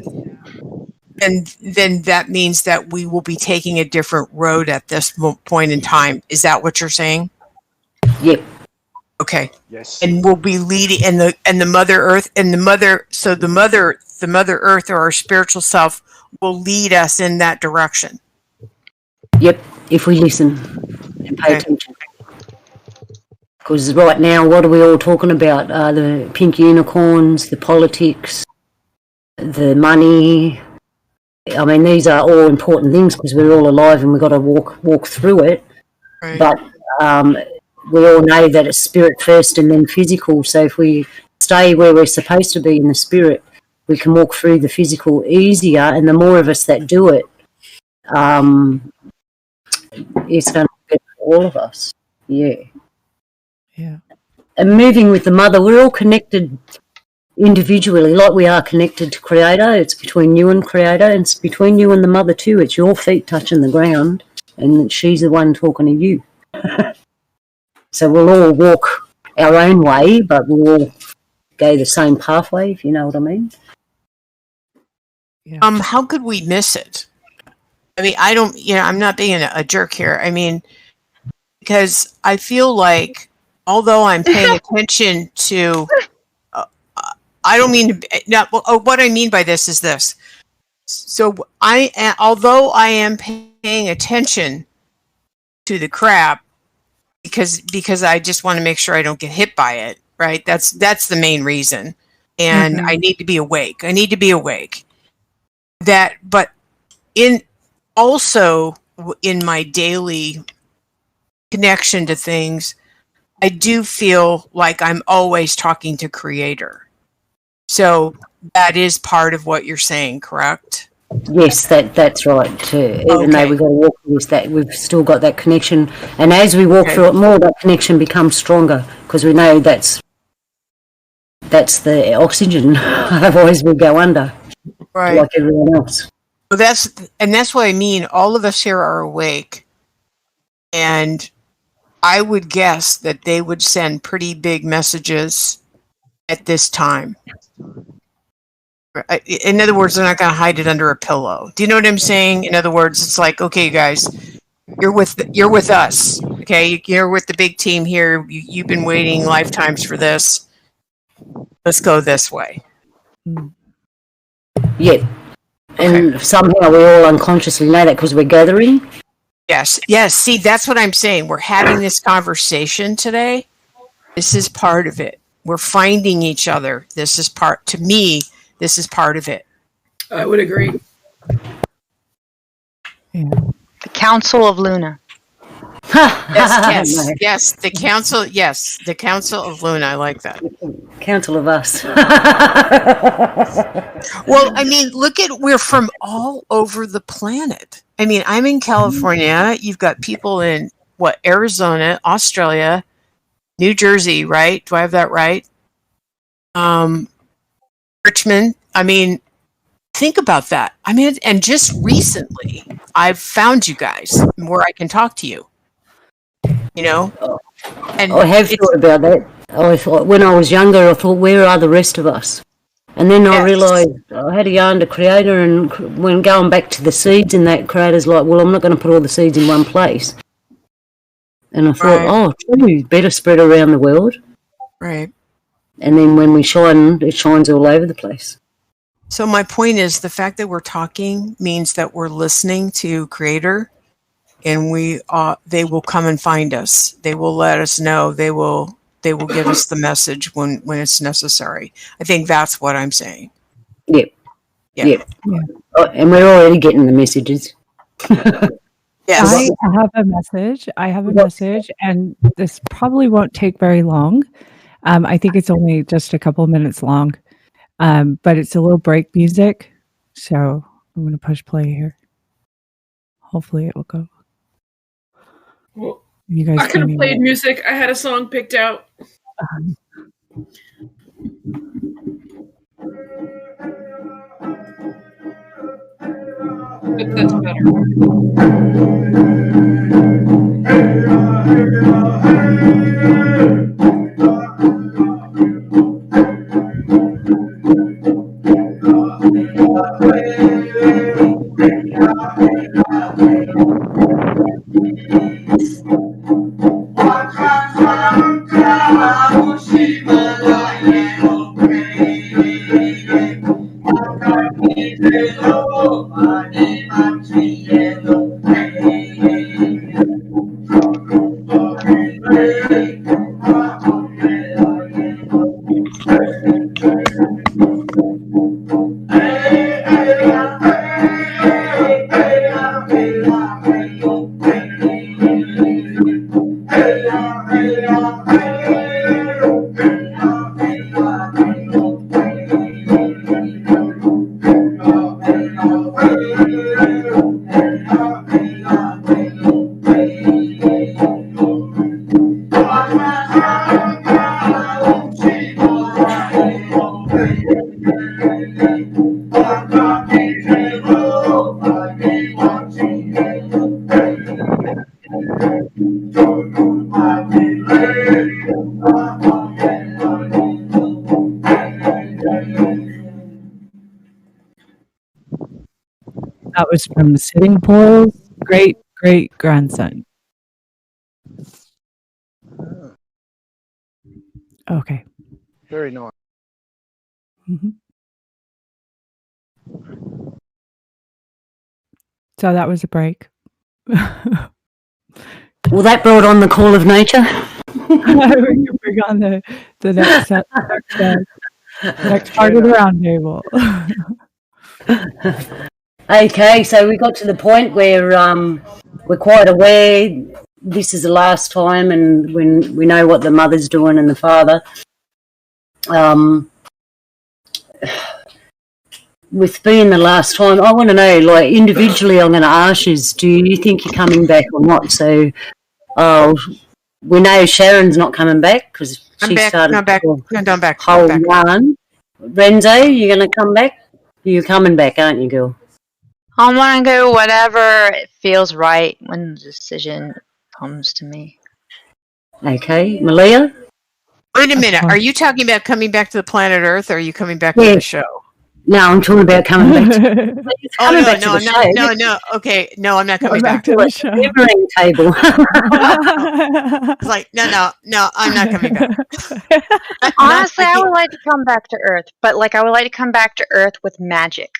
and then that means that we will be taking a different road at this point in time. Is that what you're saying? Yep. Okay. Yes. And we'll be leading, and the Mother Earth and the Mother Earth, or our spiritual self, will lead us in that direction. Yep. If we listen and pay attention. Because right now, what are we all talking about? The pink unicorns, the politics, the money. I mean, these are all important things because we're all alive and we've got to walk through it. Right. But we all know that it's spirit first and then physical. So if we stay where we're supposed to be in the spirit, we can walk through the physical easier. And the more of us that do it, it's going to be better for all of us. Yeah. Yeah. And moving with the mother, we're all connected individually, like we are connected to Creator. It's between you and Creator, and it's between you and the mother too. It's your feet touching the ground, and she's the one talking to you. So we'll all walk our own way, but we'll all go the same pathway, if you know what I mean. Yeah. How could we miss it? I mean, I'm not being a jerk here. I mean, because I feel like, although I'm paying attention to, I don't mean to. What I mean by this is this. So although I am paying attention to the crap, because I just want to make sure I don't get hit by it. Right. That's the main reason, and I need to be awake. But also in my daily connection to things, I do feel like I'm always talking to Creator. So that is part of what you're saying, correct? Yes, that's right. Even though we've got to walk through this, that we've still got that connection. And as we walk through it more, that connection becomes stronger because we know that's the oxygen. Otherwise, we go under, right, like everyone else. Well, that's what I mean. All of us here are awake, and I would guess that they would send pretty big messages at this time. In other words, they're not going to hide it under a pillow. Do you know what I'm saying? In other words, it's like, okay, guys, you're with us. Okay, you're with the big team here. You've been waiting lifetimes for this. Let's go this way. Yeah. And somehow we all unconsciously know that because we're gathering. Yes. See, that's what I'm saying. We're having this conversation today. This is part of it. We're finding each other. This is part of it. I would agree. Yeah. The Council of Luna. Yes. The Council of Luna. I like that. Council of us. Well, I mean, we're from all over the planet. I mean, I'm in California. You've got people in Arizona, Australia, New Jersey, right? Do I have that right? Richmond. I mean, think about that. I mean, and just recently, I've found you guys where I can talk to you. You know, and I have thought about that. I thought when I was younger, I thought, where are the rest of us? And then I realised I had a yarn to Creator, and when going back to the seeds in that, Creator's like, well, I'm not going to put all the seeds in one place. And I thought, true, better spread around the world. Right. And then when we shine, it shines all over the place. So my point is, the fact that we're talking means that we're listening to Creator, and they will come and find us. They will let us know. They will give us the message when it's necessary. I think that's what I'm saying. Yep. Yeah. Yep. Oh, and we're already getting the messages. Yes. I have a message, and this probably won't take very long. I think it's only just a couple of minutes long, but it's a little break music. So I'm going to push play here. Hopefully it will go. Well, You guys I could have played music. I had a song picked out. But that's better. That was from Sitting Bull's great grandson. Okay. Very nice. Mm-hmm. So that was a break. Well, that brought on the call of nature. We can bring on the next part of the round table. Okay, so we got to the point where we're quite aware this is the last time, and when we know what the mother's doing and the father. With being the last time, I want to know, like, individually, I'm going to ask you, do you think you're coming back or not? So, we know Sharon's not coming back because she started I'm back. whole yarn. Renzo, you're going to come back? You're coming back, aren't you, girl? I want to go whatever it feels right when the decision comes to me. Okay, Malia? Wait a minute. Are you talking about coming back to the planet Earth, or are you coming back to the show? No, I'm talking about coming back to Oh coming no, back to no, the I'm show. not. No, no. Okay, no, I'm not coming back. to the show. Memory table. It's like no, I'm not coming back. Honestly, I would like to come back to Earth, but like I would like to come back to Earth with magic.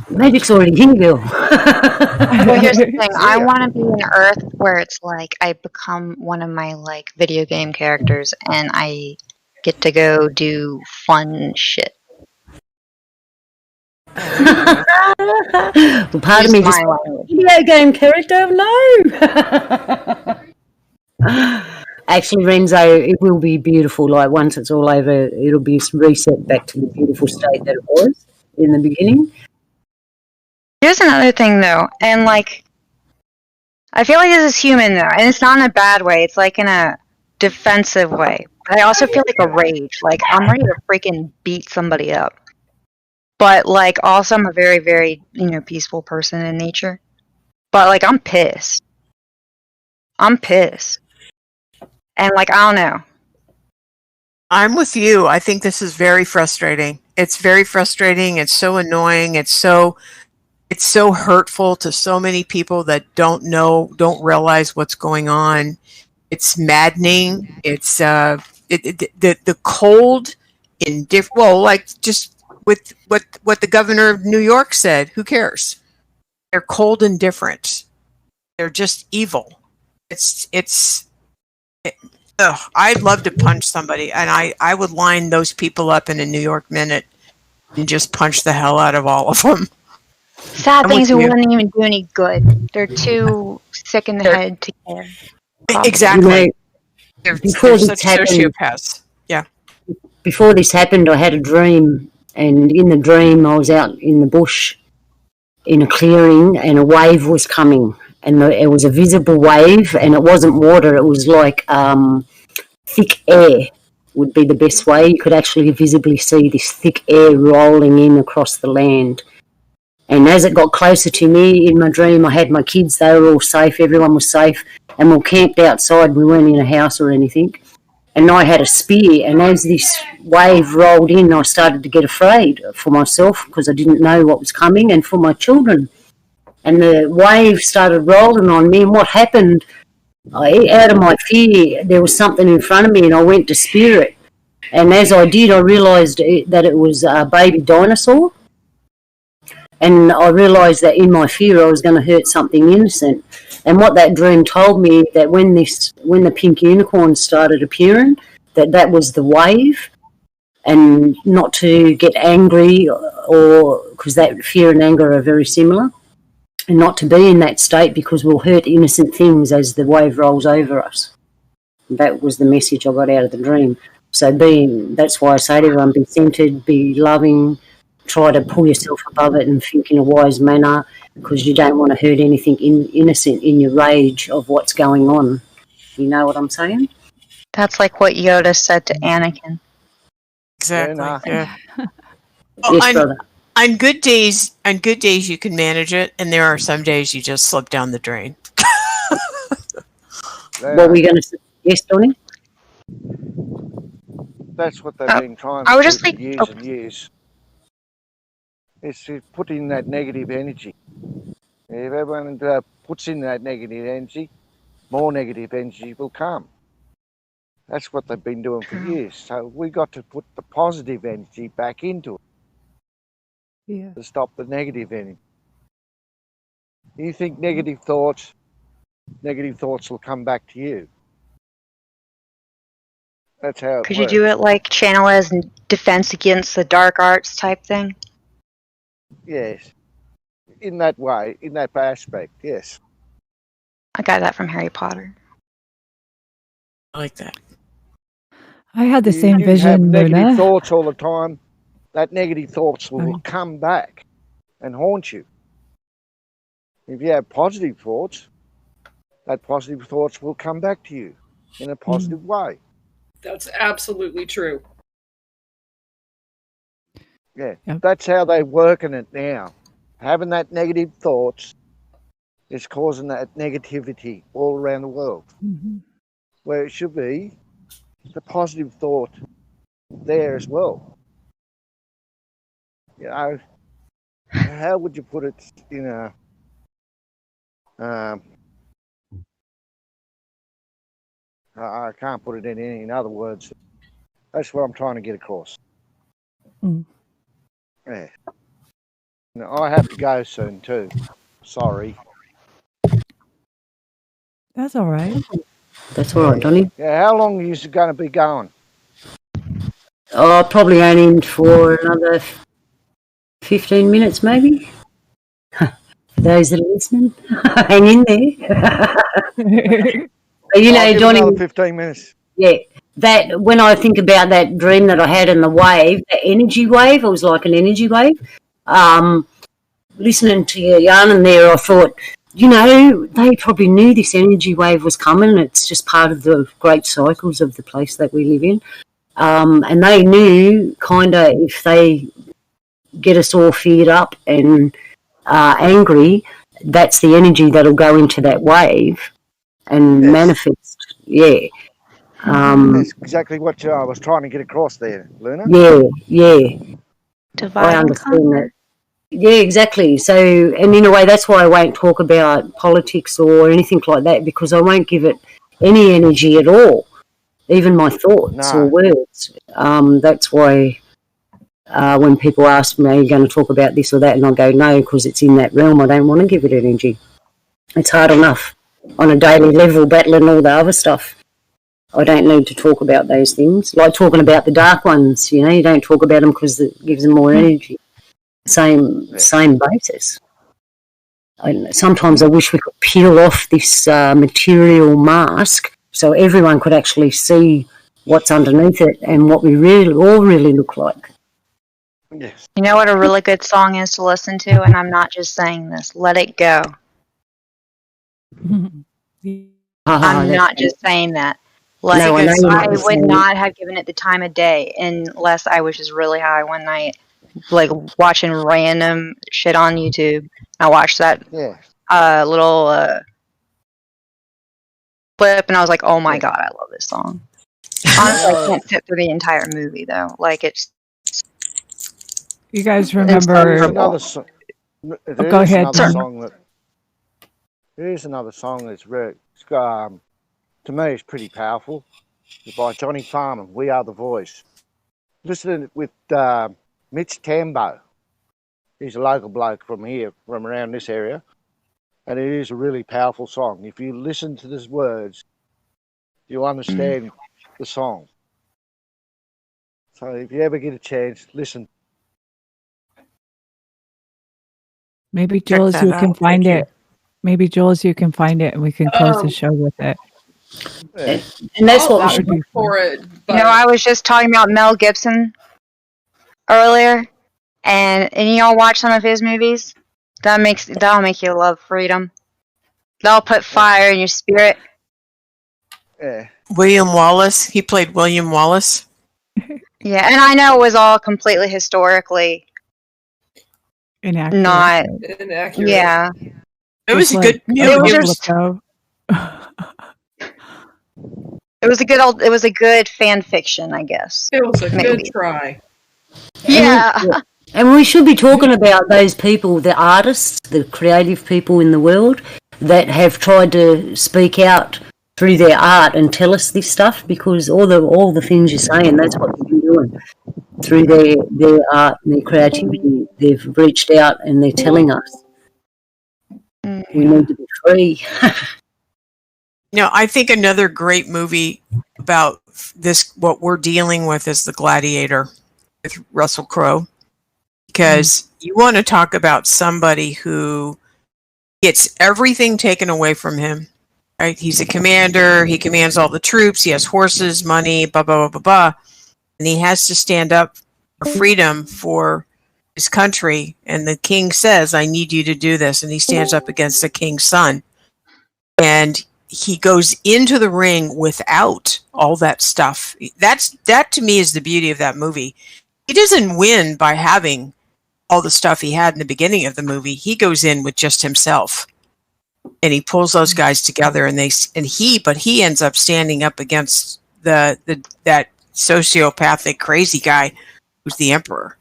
Magic's already here, Bill. Well, here's the thing. I Yeah. want to be an Earth where it's like I become one of my like video game characters and I get to go do fun shit. Well, part of Use me my just language. video game character. No. Actually, Renzo, it will be beautiful. Like once it's all over, it'll be reset back to the beautiful state that it was in the beginning. Here's another thing though, and like I feel like this is human though, and it's not in a bad way. It's like in a defensive way. But I also feel like a rage. Like I'm ready to freaking beat somebody up. But like also I'm a very, very, peaceful person in nature. But like I'm pissed. I'm pissed. And like I don't know. I'm with you. I think this is very frustrating. It's very frustrating. It's so annoying. It's so hurtful to so many people that don't realize what's going on. It's maddening. It's the cold like just with what the governor of New York said. Who cares? They're cold and different. They're just evil. I'd love to punch somebody, and I would line those people up in a New York minute and just punch the hell out of all of them. Sad things who wouldn't even do any good. They're too sick in the head to care. Exactly. They're Before this such happened- sociopaths. Yeah. Before this happened, I had a dream, and in the dream, I was out in the bush in a clearing, and a wave was coming, and it was a visible wave, and it wasn't water. It was like thick air would be the best way. You could actually visibly see this thick air rolling in across the land. And as it got closer to me in my dream, I had my kids. They were all safe. Everyone was safe. And we were camped outside. We weren't in a house or anything. And I had a spear. And as this wave rolled in, I started to get afraid for myself because I didn't know what was coming, and for my children. And the wave started rolling on me. And what happened, out of my fear, there was something in front of me, and I went to spear it. And as I did, I realised that it was a baby dinosaur. And I realised that in my fear I was going to hurt something innocent. And what that dream told me, that when the pink unicorn started appearing, that was the wave, and not to get angry, or because that fear and anger are very similar, and not to be in that state because we'll hurt innocent things as the wave rolls over us. And that was the message I got out of the dream. So that's why I say to everyone, be centered, be loving, try to pull yourself above it and think in a wise manner, because you don't want to hurt anything innocent in your rage of what's going on. You know what I'm saying? That's like what Yoda said to Anakin. Exactly. Yeah, Yeah. Yes, brother. On good days you can manage it, and there are some days you just slip down the drain. What were we going to say? Yes, Donnie? That's what they've been trying I to would do just for like- years and years. Is to put in that negative energy. If everyone puts in that negative energy, more negative energy will come. That's what they've been doing for years. So we got to put the positive energy back into it Yeah. to stop the negative energy. You think negative thoughts will come back to you. That's how it Could works. you do it like channel as defense against the dark arts type thing? Yes. In that way, in that aspect, yes. I got that from Harry Potter. I like that. I had the same You have vision, negative Luna. thoughts all the time. That negative thoughts will Right. come back and haunt you. If you have positive thoughts, that positive thoughts will come back to you in a positive way. That's absolutely true. Yeah, Yep. that's how they're working it now. Having that negative thoughts is causing that negativity all around the world. Mhm. Where it should be the positive thought there as well. you know, how would you put it in a I can't put it in other words. That's what I'm trying to get across. Mm. Yeah. Now, I have to go soon too. Sorry. That's all right. That's all right, Donnie. Yeah, how long are you going to be going? Oh, probably only for another 15 minutes, maybe. For those that are listening, hang in there. You I'll know, give Donnie. another 15 minutes. Yeah, that when I think about that dream that I had in the wave, the energy wave, it was like an energy wave. Listening to your yarn there, I thought, they probably knew this energy wave was coming. It's just part of the great cycles of the place that we live in. And they knew kind of if they get us all feared up and angry, that's the energy that'll go into that wave and Yes. manifest. Yeah. That's exactly what I was trying to get across there, Luna. Yeah. Divide I and understand conquer. that. Yeah, exactly. So, and in a way, that's why I won't talk about politics or anything like that, because I won't give it any energy at all, even my thoughts or No. words. That's why when people ask me, are you going to talk about this or that? And I go, no, because it's in that realm. I don't want to give it energy. It's hard enough on a daily level battling all the other stuff. I don't need to talk about those things. Like talking about the dark ones, you don't talk about them because it gives them more energy. Same basis. Sometimes I wish we could peel off this material mask so everyone could actually see what's underneath it and what we really look like. Yes. You know what a really good song is to listen to? And I'm not just saying this. Let It Go. I'm not just saying that. Like, No, I know you're I not just would saying not have given it the time of day unless I was just really high one night, like watching random shit on YouTube. I watched that Yeah. little clip, and I was like, "Oh my Yeah. god, I love this song." Honestly, I can't sit through the entire movie though. Like it's. You guys There's remember? another song. Go ahead. Here's another song that's very, to me, it's pretty powerful. It's by Johnny Farman, We Are the Voice. Listen to it with Mitch Tambo. He's a local bloke from here, from around this area. And it is a really powerful song. If you listen to these words, you'll understand the song. So if you ever get a chance, listen. Maybe Jules, you can find it. Maybe Jules, you can find it, and we can close the show with it. Yeah. And that's what we I'll should look for it. But I was just talking about Mel Gibson earlier, and y'all watch some of his movies. That'll make you love freedom. That'll put fire in your spirit. Yeah. William Wallace. He played William Wallace. Yeah, and I know it was all completely historically Inaccurate. not. inaccurate. Yeah, It was a good movie. It was a good fan fiction, I guess. It was a Maybe. good try. Yeah. And we should be talking about those people, the artists, the creative people in the world that have tried to speak out through their art and tell us this stuff, because all the things you're saying, that's what they've been doing through their art and their creativity. They've reached out and they're telling us we need to be free. I think another great movie about this, what we're dealing with, is The Gladiator with Russell Crowe. Because you want to talk about somebody who gets everything taken away from him, right? He's a commander. He commands all the troops. He has horses, money, blah, blah, blah, blah, blah. And he has to stand up for freedom for his country. And the king says, I need you to do this. And he stands up against the king's son. And he goes into the ring without all that stuff. That to me is the beauty of that movie. He doesn't win by having all the stuff he had in the beginning of the movie. He goes in with just himself, and he pulls those guys together, and he ends up standing up against that sociopathic crazy guy who's the emperor.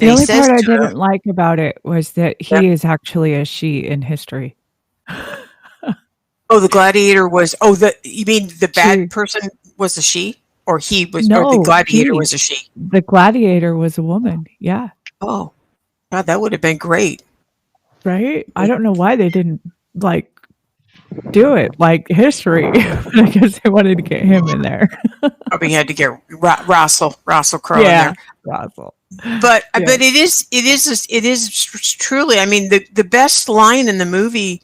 The only says part I to her, didn't like about it was that he is actually a she in history. "Oh, the gladiator was. Oh, you mean the bad She. person was a she, or he was, or the No, gladiator he. was a she? The gladiator was a woman. Yeah. Oh, God, that would have been great. Right? I don't know why they didn't like do it like history. I guess they wanted to get him in there. Probably had to get Russell Crowe in Yeah. there. Russell. But Yeah. but it is truly. I mean, the best line in the movie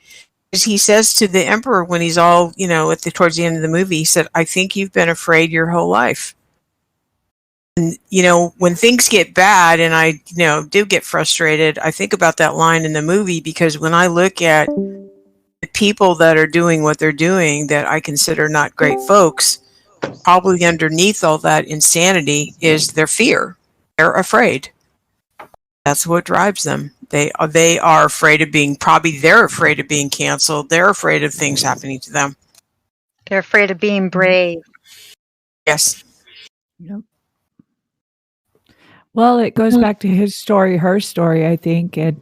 is he says to the emperor when he's all towards the end of the movie. He said, "I think you've been afraid your whole life." And when things get bad, and I do get frustrated, I think about that line in the movie, because when I look at the people that are doing what they're doing that I consider not great folks, probably underneath all that insanity is their fear. They're afraid. That's what drives them. They are afraid of they're afraid of being canceled. They're afraid of things happening to them. They're afraid of being brave. Yes. Yep. Well, it goes back to his story, her story, I think, and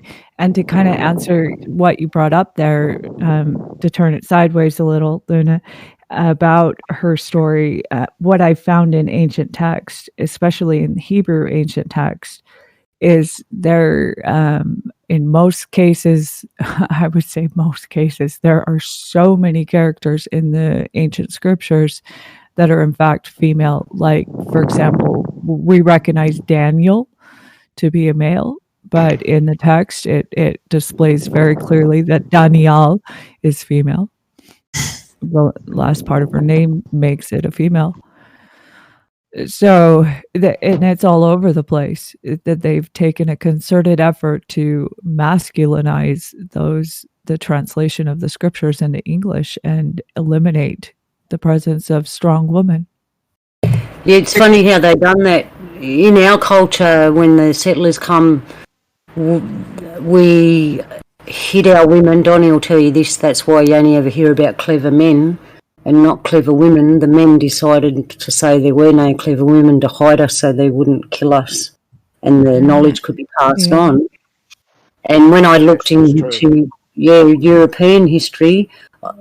to kind of answer what you brought up there, to turn it sideways a little, Luna, about her story. What I found in ancient text, especially in Hebrew ancient text, is there, in most cases, I would say most cases, there are so many characters in the ancient scriptures that are in fact female. Like, for example, we recognize Daniel to be a male, but in the text it displays very clearly that Daniel is female. The last part of her name makes it a female. So, and it's all over the place, that they've taken a concerted effort to masculinize the translation of the scriptures into English and eliminate the presence of strong women. Yeah, it's funny how they've done that in our culture. When the settlers come, we hid our women. Donnie will tell you this. That's why you only ever hear about clever men and not clever women. The men decided to say there were no clever women to hide us, so they wouldn't kill us, and the knowledge could be passed on. And when I looked into European history,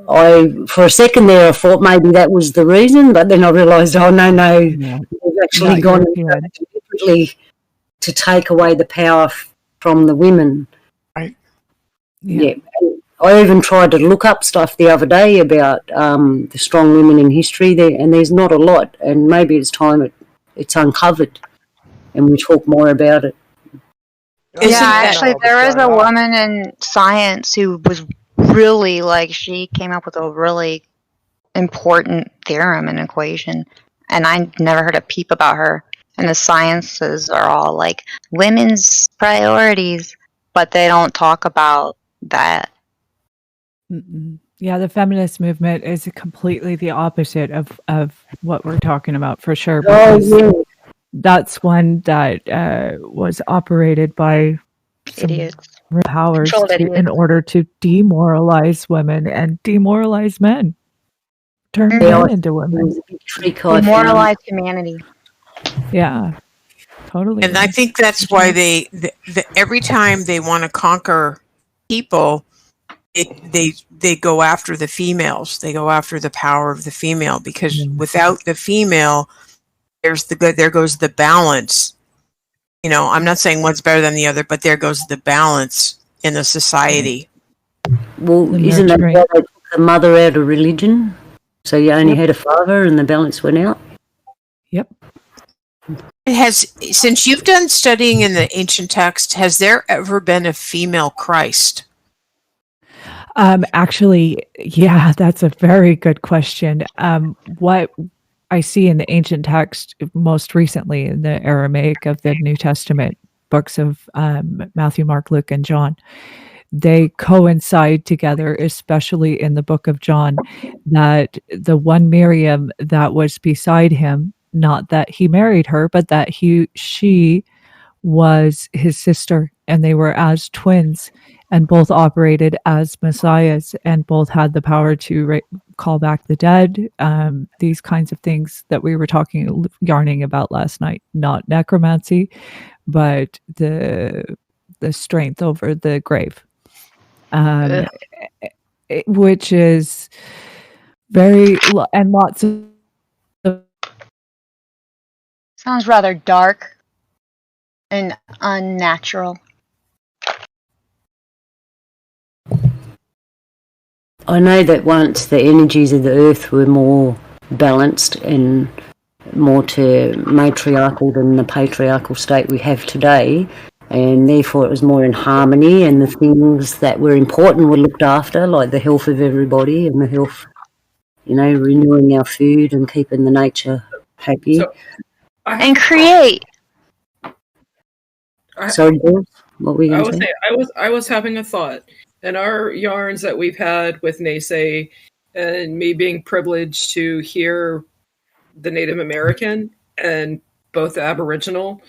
for a second there I thought maybe that was the reason, but then I realised, oh no, they've actually gone deliberately to take away the power from the women. Right. Yeah. I even tried to look up stuff the other day about the strong women in history there, and there's not a lot, and maybe it's time it's uncovered and we talk more about it. Yeah, actually, there is a woman in science who was really she came up with a really important theorem and equation, and I never heard a peep about her. And the sciences are all like women's priorities, but they don't talk about that. Mm-mm. Yeah, the feminist movement is completely the opposite of what we're talking about, for sure. That's one that was operated by idiots, powers in order to demoralize women and demoralize men, turn men into women, demoralize humanity. Yeah, totally. And I think that's why they every time they want to conquer people, they go after the females. They go after the power of the female, because without the female, there goes the balance. I'm not saying one's better than the other, but there goes the balance in the society. Well, isn't that why they took the mother out of religion? So you only had a father and the balance went out? Yep. Since you've done studying in the ancient text, has there ever been a female Christ? Actually, yeah, that's a very good question. What I see in the ancient text, most recently in the Aramaic of the New Testament, books of Matthew, Mark, Luke, and John, they coincide together, especially in the book of John, that the one Miriam that was beside him, not that he married her, but that she was his sister, and they were as twins, and both operated as messiahs, and both had the power to call back the dead, these kinds of things that we were yarning about last night. Not necromancy, but the strength over the grave, which is and lots of. Sounds rather dark and unnatural. I know that once the energies of the earth were more balanced and more to matriarchal than the patriarchal state we have today, and therefore it was more in harmony, and the things that were important were looked after, like the health of everybody and the health, renewing our food and keeping the nature happy. And create. Sorry, Bill, what were you going to say? I was having a thought. And our yarns that we've had with Naysay, and me being privileged to hear the Native American and both the Aboriginal,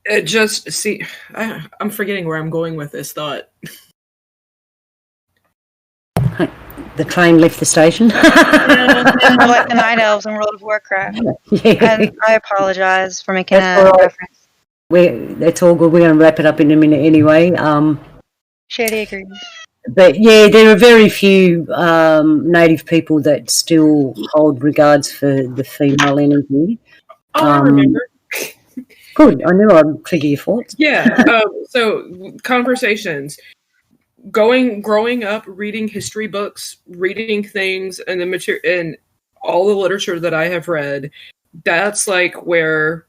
I'm forgetting where I'm going with this thought. The train left the station. Like the Night Elves in World of Warcraft. Yeah. And I apologize for making reference. That's all good. We're going to wrap it up in a minute anyway. Shady agrees. But yeah, there are very few Native people that still hold regards for the female energy. I remember. Good. I knew I'd trigger your thoughts. Yeah. So conversations. Growing up, reading history books, reading things, and the material, and all the literature that I have read, that's like where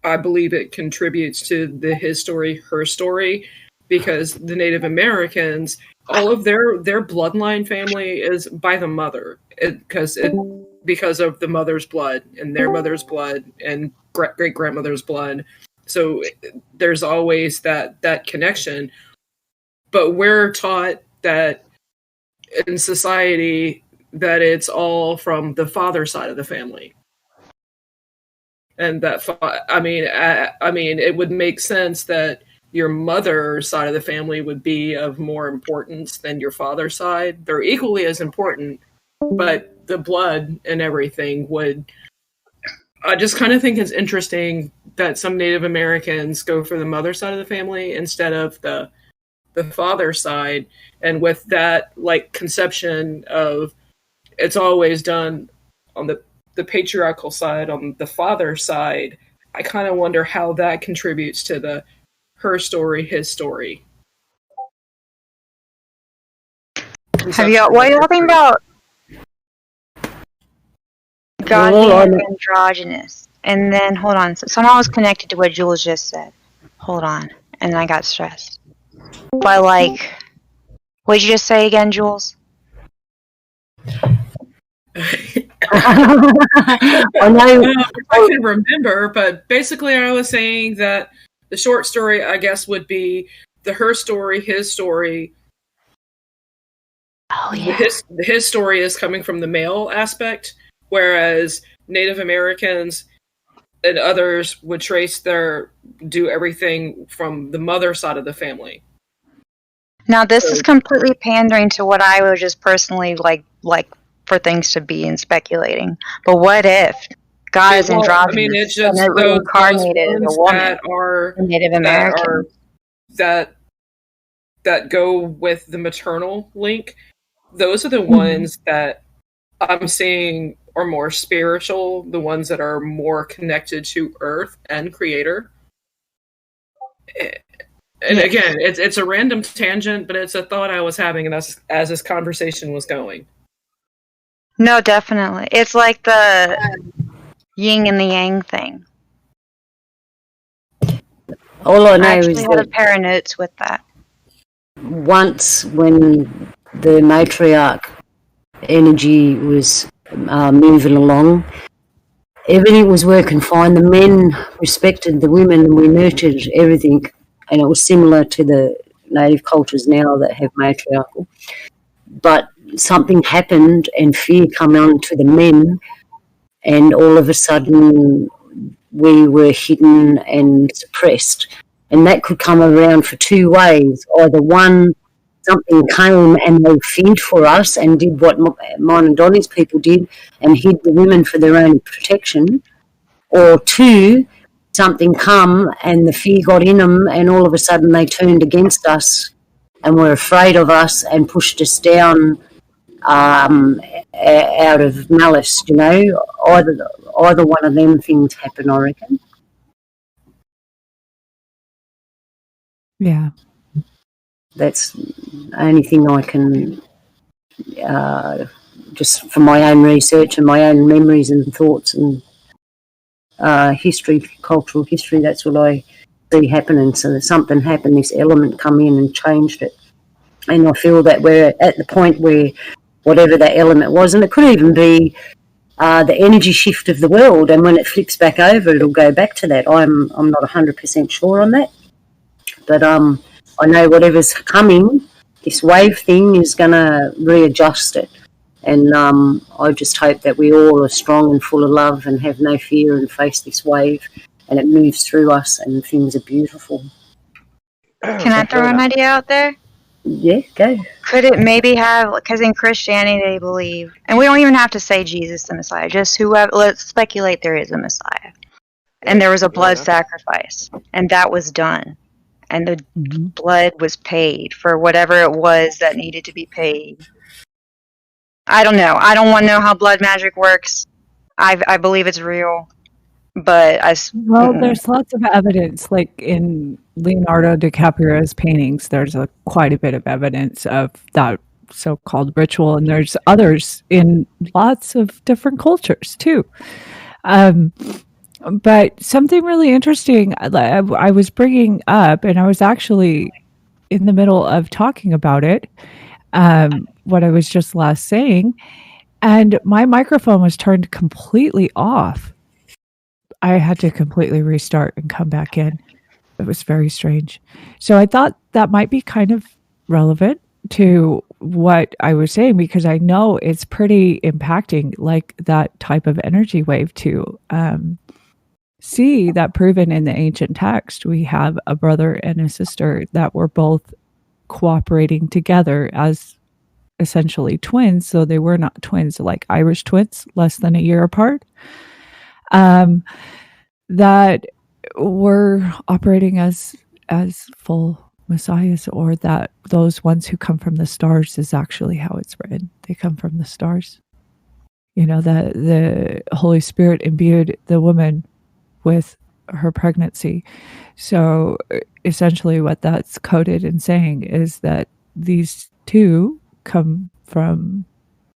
I believe it contributes to the his story, her story, because the Native Americans, all of their bloodline family is by the mother, because of the mother's blood and their mother's blood and great grandmother's blood. So there's always that connection. But we're taught that in society that it's all from the father side of the family. And that, I mean, it would make sense that your mother's side of the family would be of more importance than your father's side. They're equally as important, but the blood and everything would. I just kind of think it's interesting that some Native Americans go for the mother's side of the family instead of the father's side, and with that like conception of it's always done on the patriarchal side, on the father's side, I kind of wonder how that contributes to the her story, his story. What are you talking about? God being androgynous. And then, hold on, somehow was connected to what Jules just said. Hold on. And then I got stressed. By like, what did you just say again, Jules? I can remember, but basically I was saying that the short story, I guess, would be the her story, his story. Oh, yeah. His story is coming from the male aspect, whereas Native Americans and others would do everything from the mother side of the family. Now, this is completely pandering to what I would just personally like for things to be and speculating. But what if God is androgynous? I mean, it's just and those incarnated as a woman that are Native American that go with the maternal link. Those are the ones that I'm seeing are more spiritual, the ones that are more connected to Earth and Creator. And again, it's a random tangent, but it's a thought I was having as this conversation was going. No, definitely. It's like the yin and the yang thing. All I know I is actually had a pair of notes with that. Once when the matriarch energy was moving along, everything was working fine. The men respected the women and we nurtured everything. And it was similar to the native cultures now that have matriarchal. But something happened and fear came on to the men, and all of a sudden we were hidden and suppressed. And that could come around for two ways. Either one, something came and they feared for us and did what mine and Donnie's people did and hid the women for their own protection, or two, something come and the fear got in them and all of a sudden they turned against us and were afraid of us and pushed us down out of malice, you know. Either one of them things happen, I reckon. Yeah. That's the only thing I can, just from my own research and my own memories and thoughts and history, cultural history, that's what I see happening. So there's something happened, this element come in and changed it. And I feel that we're at the point where whatever that element was, and it could even be the energy shift of the world, and when it flips back over, it'll go back to that. I'm not 100% sure on that, but I know whatever's coming, this wave thing is going to readjust it. And I just hope that we all are strong and full of love and have no fear and face this wave and it moves through us and things are beautiful. Can I throw an idea out there? Yeah, go. Could it maybe have, because in Christianity they believe, and we don't even have to say Jesus the Messiah, just whoever, let's speculate there is a Messiah. And there was a blood sacrifice, and that was done. And the blood was paid for whatever it was that needed to be paid. I don't know. I don't want to know how blood magic works. I believe it's real. But there's lots of evidence, like in Leonardo DiCaprio's paintings, there's quite a bit of evidence of that so-called ritual, and there's others in lots of different cultures too. But something really interesting I was bringing up, and I was actually in the middle of talking about it, what I was just last saying, and my microphone was turned completely off. I had to completely restart and come back in. It was very strange. So I thought that might be kind of relevant to what I was saying, because I know it's pretty impacting, like that type of energy wave to see that proven in the ancient text. We have a brother and a sister that were both cooperating together as essentially twins. So they were not twins, like Irish twins, less than a year apart. That were operating as full messiahs, or that those ones who come from the stars is actually how it's written. They come from the stars. You know, that the Holy Spirit imbued the woman with her pregnancy. So essentially what that's coded in saying is that these two come from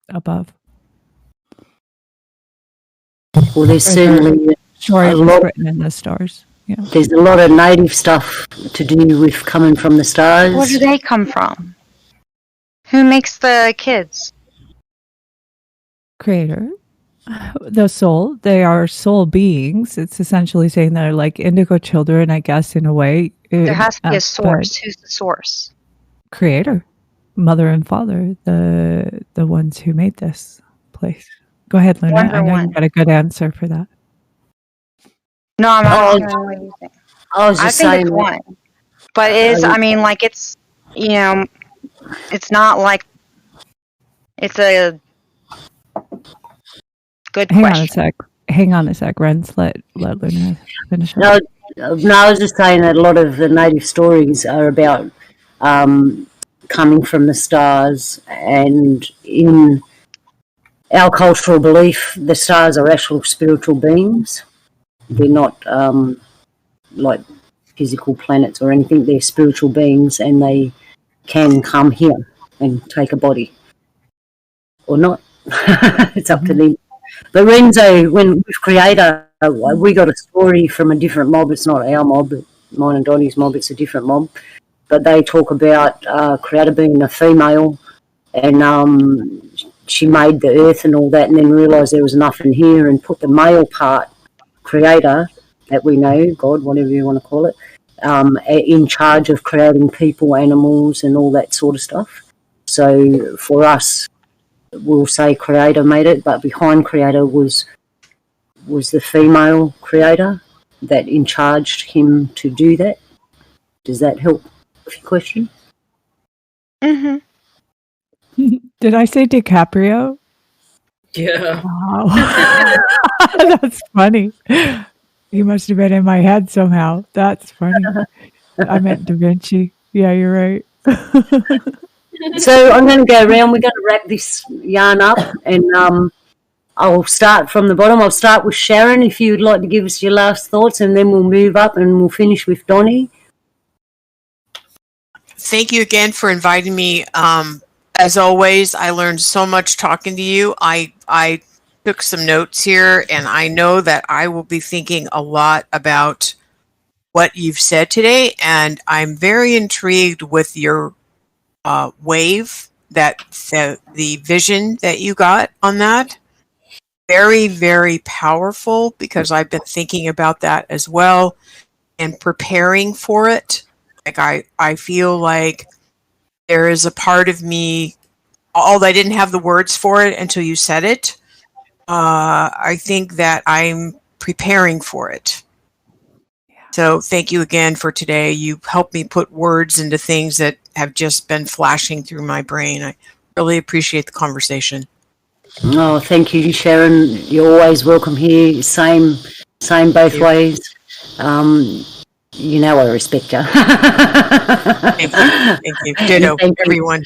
above. Well, there's certainly story was written in the stars. Yeah. There's a lot of native stuff to do with coming from the stars. Where do they come from? Who makes the kids? Creator. The soul. They are soul beings. It's essentially saying they're like indigo children, I guess, in a way. There has to be a source. Who's the source? Creator. Mother and father. The ones who made this place. Go ahead, Luna. I know you got a good answer for that. No, I'm not sure what you think. I was just saying it's one. But it is, I mean, like, it's, you know, it's not like, it's a good question. Hang on a sec, Renz. Let Luna finish. No, I was just saying that a lot of the native stories are about coming from the stars, and in our cultural belief, the stars are actual spiritual beings. They're not like physical planets or anything. They're spiritual beings, and they can come here and take a body. Or not. It's up to them. But Renzo, with Creator, we got a story from a different mob. It's not our mob, mine and Donnie's mob. It's a different mob. But they talk about Creator being a female, and she made the earth and all that, and then realised there was nothing here and put the male part, Creator, that we know, God, whatever you want to call it, in charge of creating people, animals, and all that sort of stuff. So for us, we'll say Creator made it, but behind Creator was the female Creator that in charged him to do that. Does that help with your question? Mm-hmm. Did I say DiCaprio? Yeah. Wow. That's funny. He must have been in my head somehow. That's funny. I meant Da Vinci. Yeah, you're right. So I'm going to go around. We're going to wrap this yarn up, and I'll start from the bottom. I'll start with Sharon, if you'd like to give us your last thoughts, and then we'll move up and we'll finish with Donnie. Thank you again for inviting me. As always, I learned so much talking to you. I took some notes here, and I know that I will be thinking a lot about what you've said today, and I'm very intrigued with your wave, that the vision that you got on that. Very, very powerful, because I've been thinking about that as well and preparing for it. Like I feel like there is a part of me, although I didn't have the words for it until you said it, I think that I'm preparing for it. So thank you again for today. You helped me put words into things that have just been flashing through my brain. I really appreciate the conversation. Oh, thank you, Sharon. You're always welcome here. Same both ways. You know I respect you. Thank you. Thank you. Ditto, Thank you. everyone.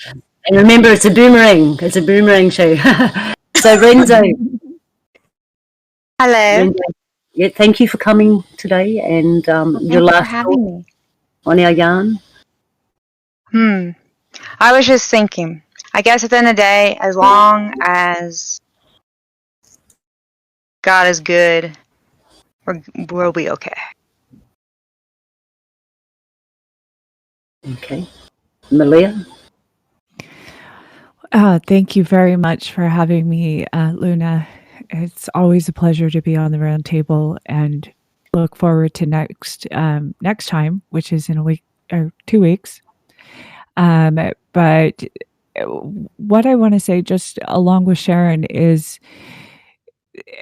And remember, it's a boomerang. It's a boomerang show. So, Renzo, Hello. yeah, thank you for coming today, and Thank your you for last having thought me. on our yarn. I was just thinking. I guess at the end of the day, as long as God is good, we'll be okay. Okay. Malia? Thank you very much for having me, Luna. It's always a pleasure to be on the round table, and look forward to next time, which is in a week or 2 weeks. But what I want to say, just along with Sharon, is,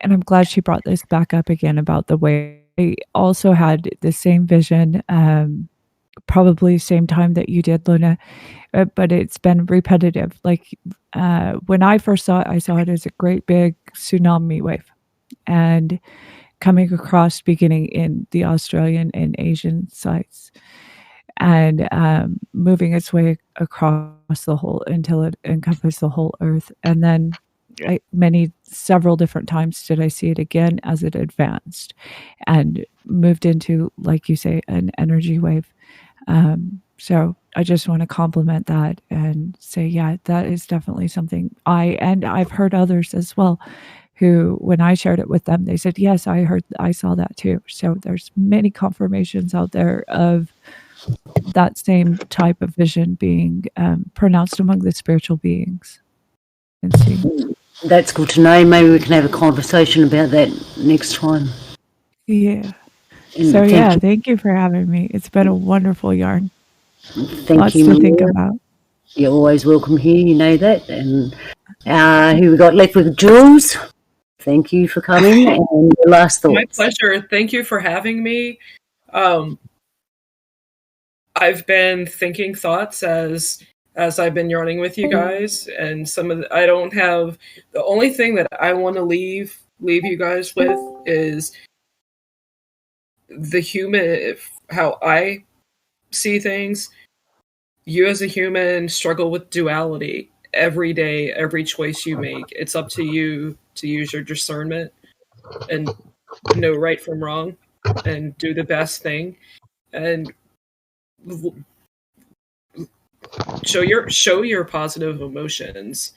and I'm glad she brought this back up again, about the way I also had the same vision, probably same time that you did, Luna, but it's been repetitive. Like when I first saw it, I saw it as a great big tsunami wave, and coming across, beginning in the Australian and Asian sites, and moving its way across the whole until it encompassed the whole Earth. And then several different times did I see it again as it advanced and moved into, like you say, an energy wave. So I just want to compliment that and say, yeah, that is definitely something I've heard others as well, who, when I shared it with them, they said, yes, I saw that too. So there's many confirmations out there of that same type of vision being pronounced among the spiritual beings. And see. That's good to know. Maybe we can have a conversation about that next time. Yeah. And So thank you for having me. It's been a wonderful yarn. Thank Lots you, to Malia. think about. You're always welcome here, you know that. And who we got left with? Jules. Thank you for coming. And your last thoughts. My pleasure. Thank you for having me. I've been thinking thoughts as I've been yarning with you guys, and I don't have, the only thing that I want to leave you guys with is the human, how I see things. You as a human struggle with duality every day, every choice you make. It's up to you to use your discernment and know right from wrong and do the best thing and show your positive emotions.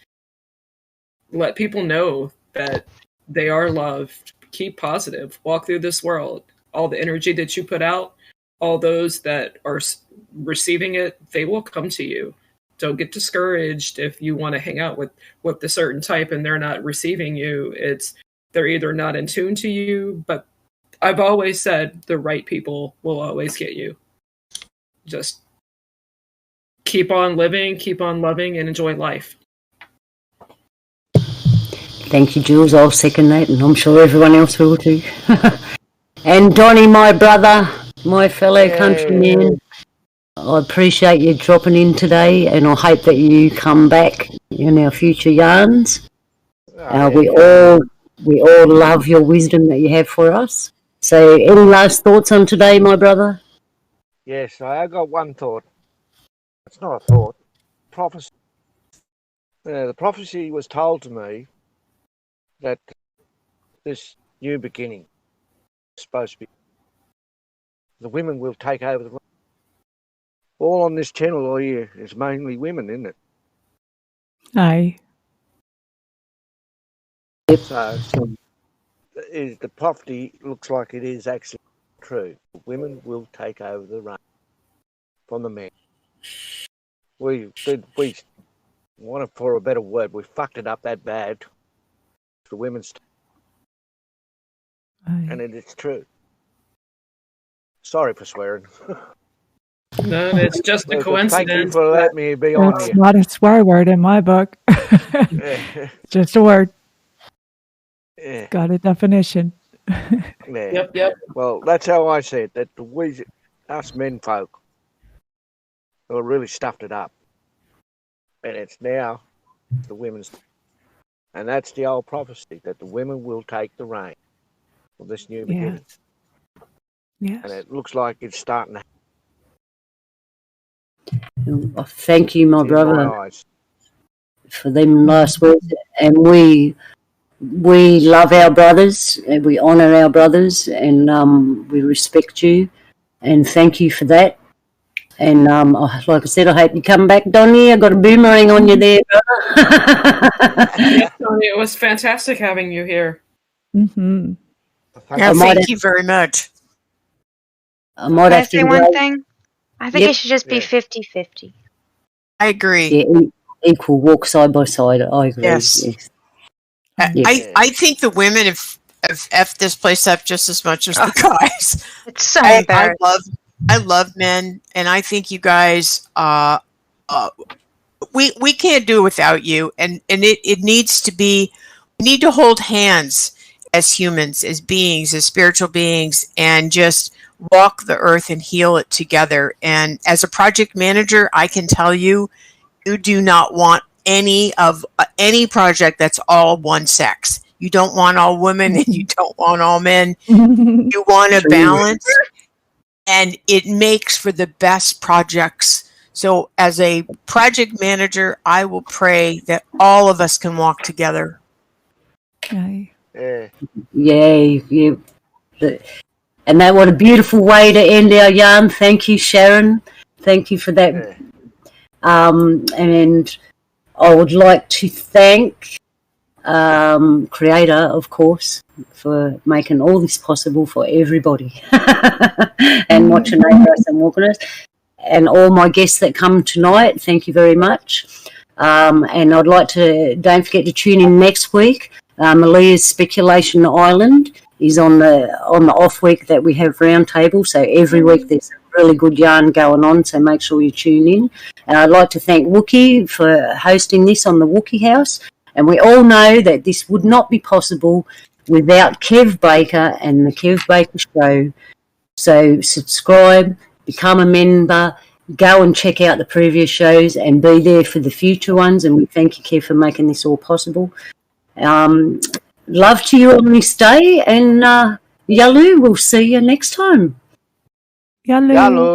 Let people know that they are loved. Keep positive. Walk through this world. All the energy that you put out, all those that are receiving it, they will come to you. Don't get discouraged if you want to hang out with the certain type and they're not receiving you. They're either not in tune to you, but I've always said the right people will always get you. Just keep on living, keep on loving, and enjoy life. Thank you, Jules. I'll second that, and I'm sure everyone else will too. And Donnie, my brother, my fellow countryman, I appreciate you dropping in today, and I hope that you come back in our future yarns. We all love your wisdom that you have for us. So, any last thoughts on today, my brother? Yes, I got one thought. It's not a thought. Prophecy. The prophecy was told to me that this new beginning is supposed to be the women will take over the room. All on this channel here is mainly women, isn't it? Aye. So the prophecy looks like it is actually true. Women will take over the reign from the men. We want it for a better word. We fucked it up that bad. The women's, and it's true. Sorry for swearing. No, it's just a coincidence. Thank you for letting me be on It's here. not a swear word in my book. Just a word. Yeah. Got a definition. Yeah. Yep. Well, that's how I see it. That us men folk, have really stuffed it up, and it's now the women's, and that's the old prophecy that the women will take the reign of this new beginning. Yes. And it looks like it's starting to Thank you, my in brother, my eyes. for them last words. And we love our brothers, and we honour our brothers, and we respect you, and thank you for that. And like I said, I hope you come back, Donnie. I got a boomerang on you there, brother. Yes, Tony, it was fantastic having you here. Mm-hmm. Yeah, thank you very much. I might Can I have to say one thing? I think it should just be Yeah. 50-50. I agree. Yeah, equal, walk side by side. I agree. Yes. I think the women have effed this place up just as much as the guys. It's so I embarrassing. love men, and I think you guys. We can't do it without you, and it needs to be. We need to hold hands as humans, as beings, as spiritual beings, and just walk the earth and heal it together. And as a project manager, I can tell you, you do not want any project that's all one sex. You don't want all women and you don't want all men. You want a balance, and it makes for the best projects. So as a project manager, I will pray that all of us can walk together. Okay. Yeah. And that, what a beautiful way to end our yarn. Thank you, Sharon. Thank you for that. Yeah. And I would like to thank Creator, of course, for making all this possible for everybody and watching over us and walking us. And all my guests that come tonight, thank you very much. And I'd like to, don't forget to tune in next week. Malia's Speculation Island is on the off week that we have roundtable. So every week there's a really good yarn going on. So make sure you tune in. And I'd like to thank Wookie for hosting this on the Wookie House. And we all know that this would not be possible without Kev Baker and the Kev Baker Show. So subscribe, become a member, go and check out the previous shows and be there for the future ones. And we thank you, Kev, for making this all possible. Love to you on this day, and Yalu, we'll see you next time. Yalu. Hello.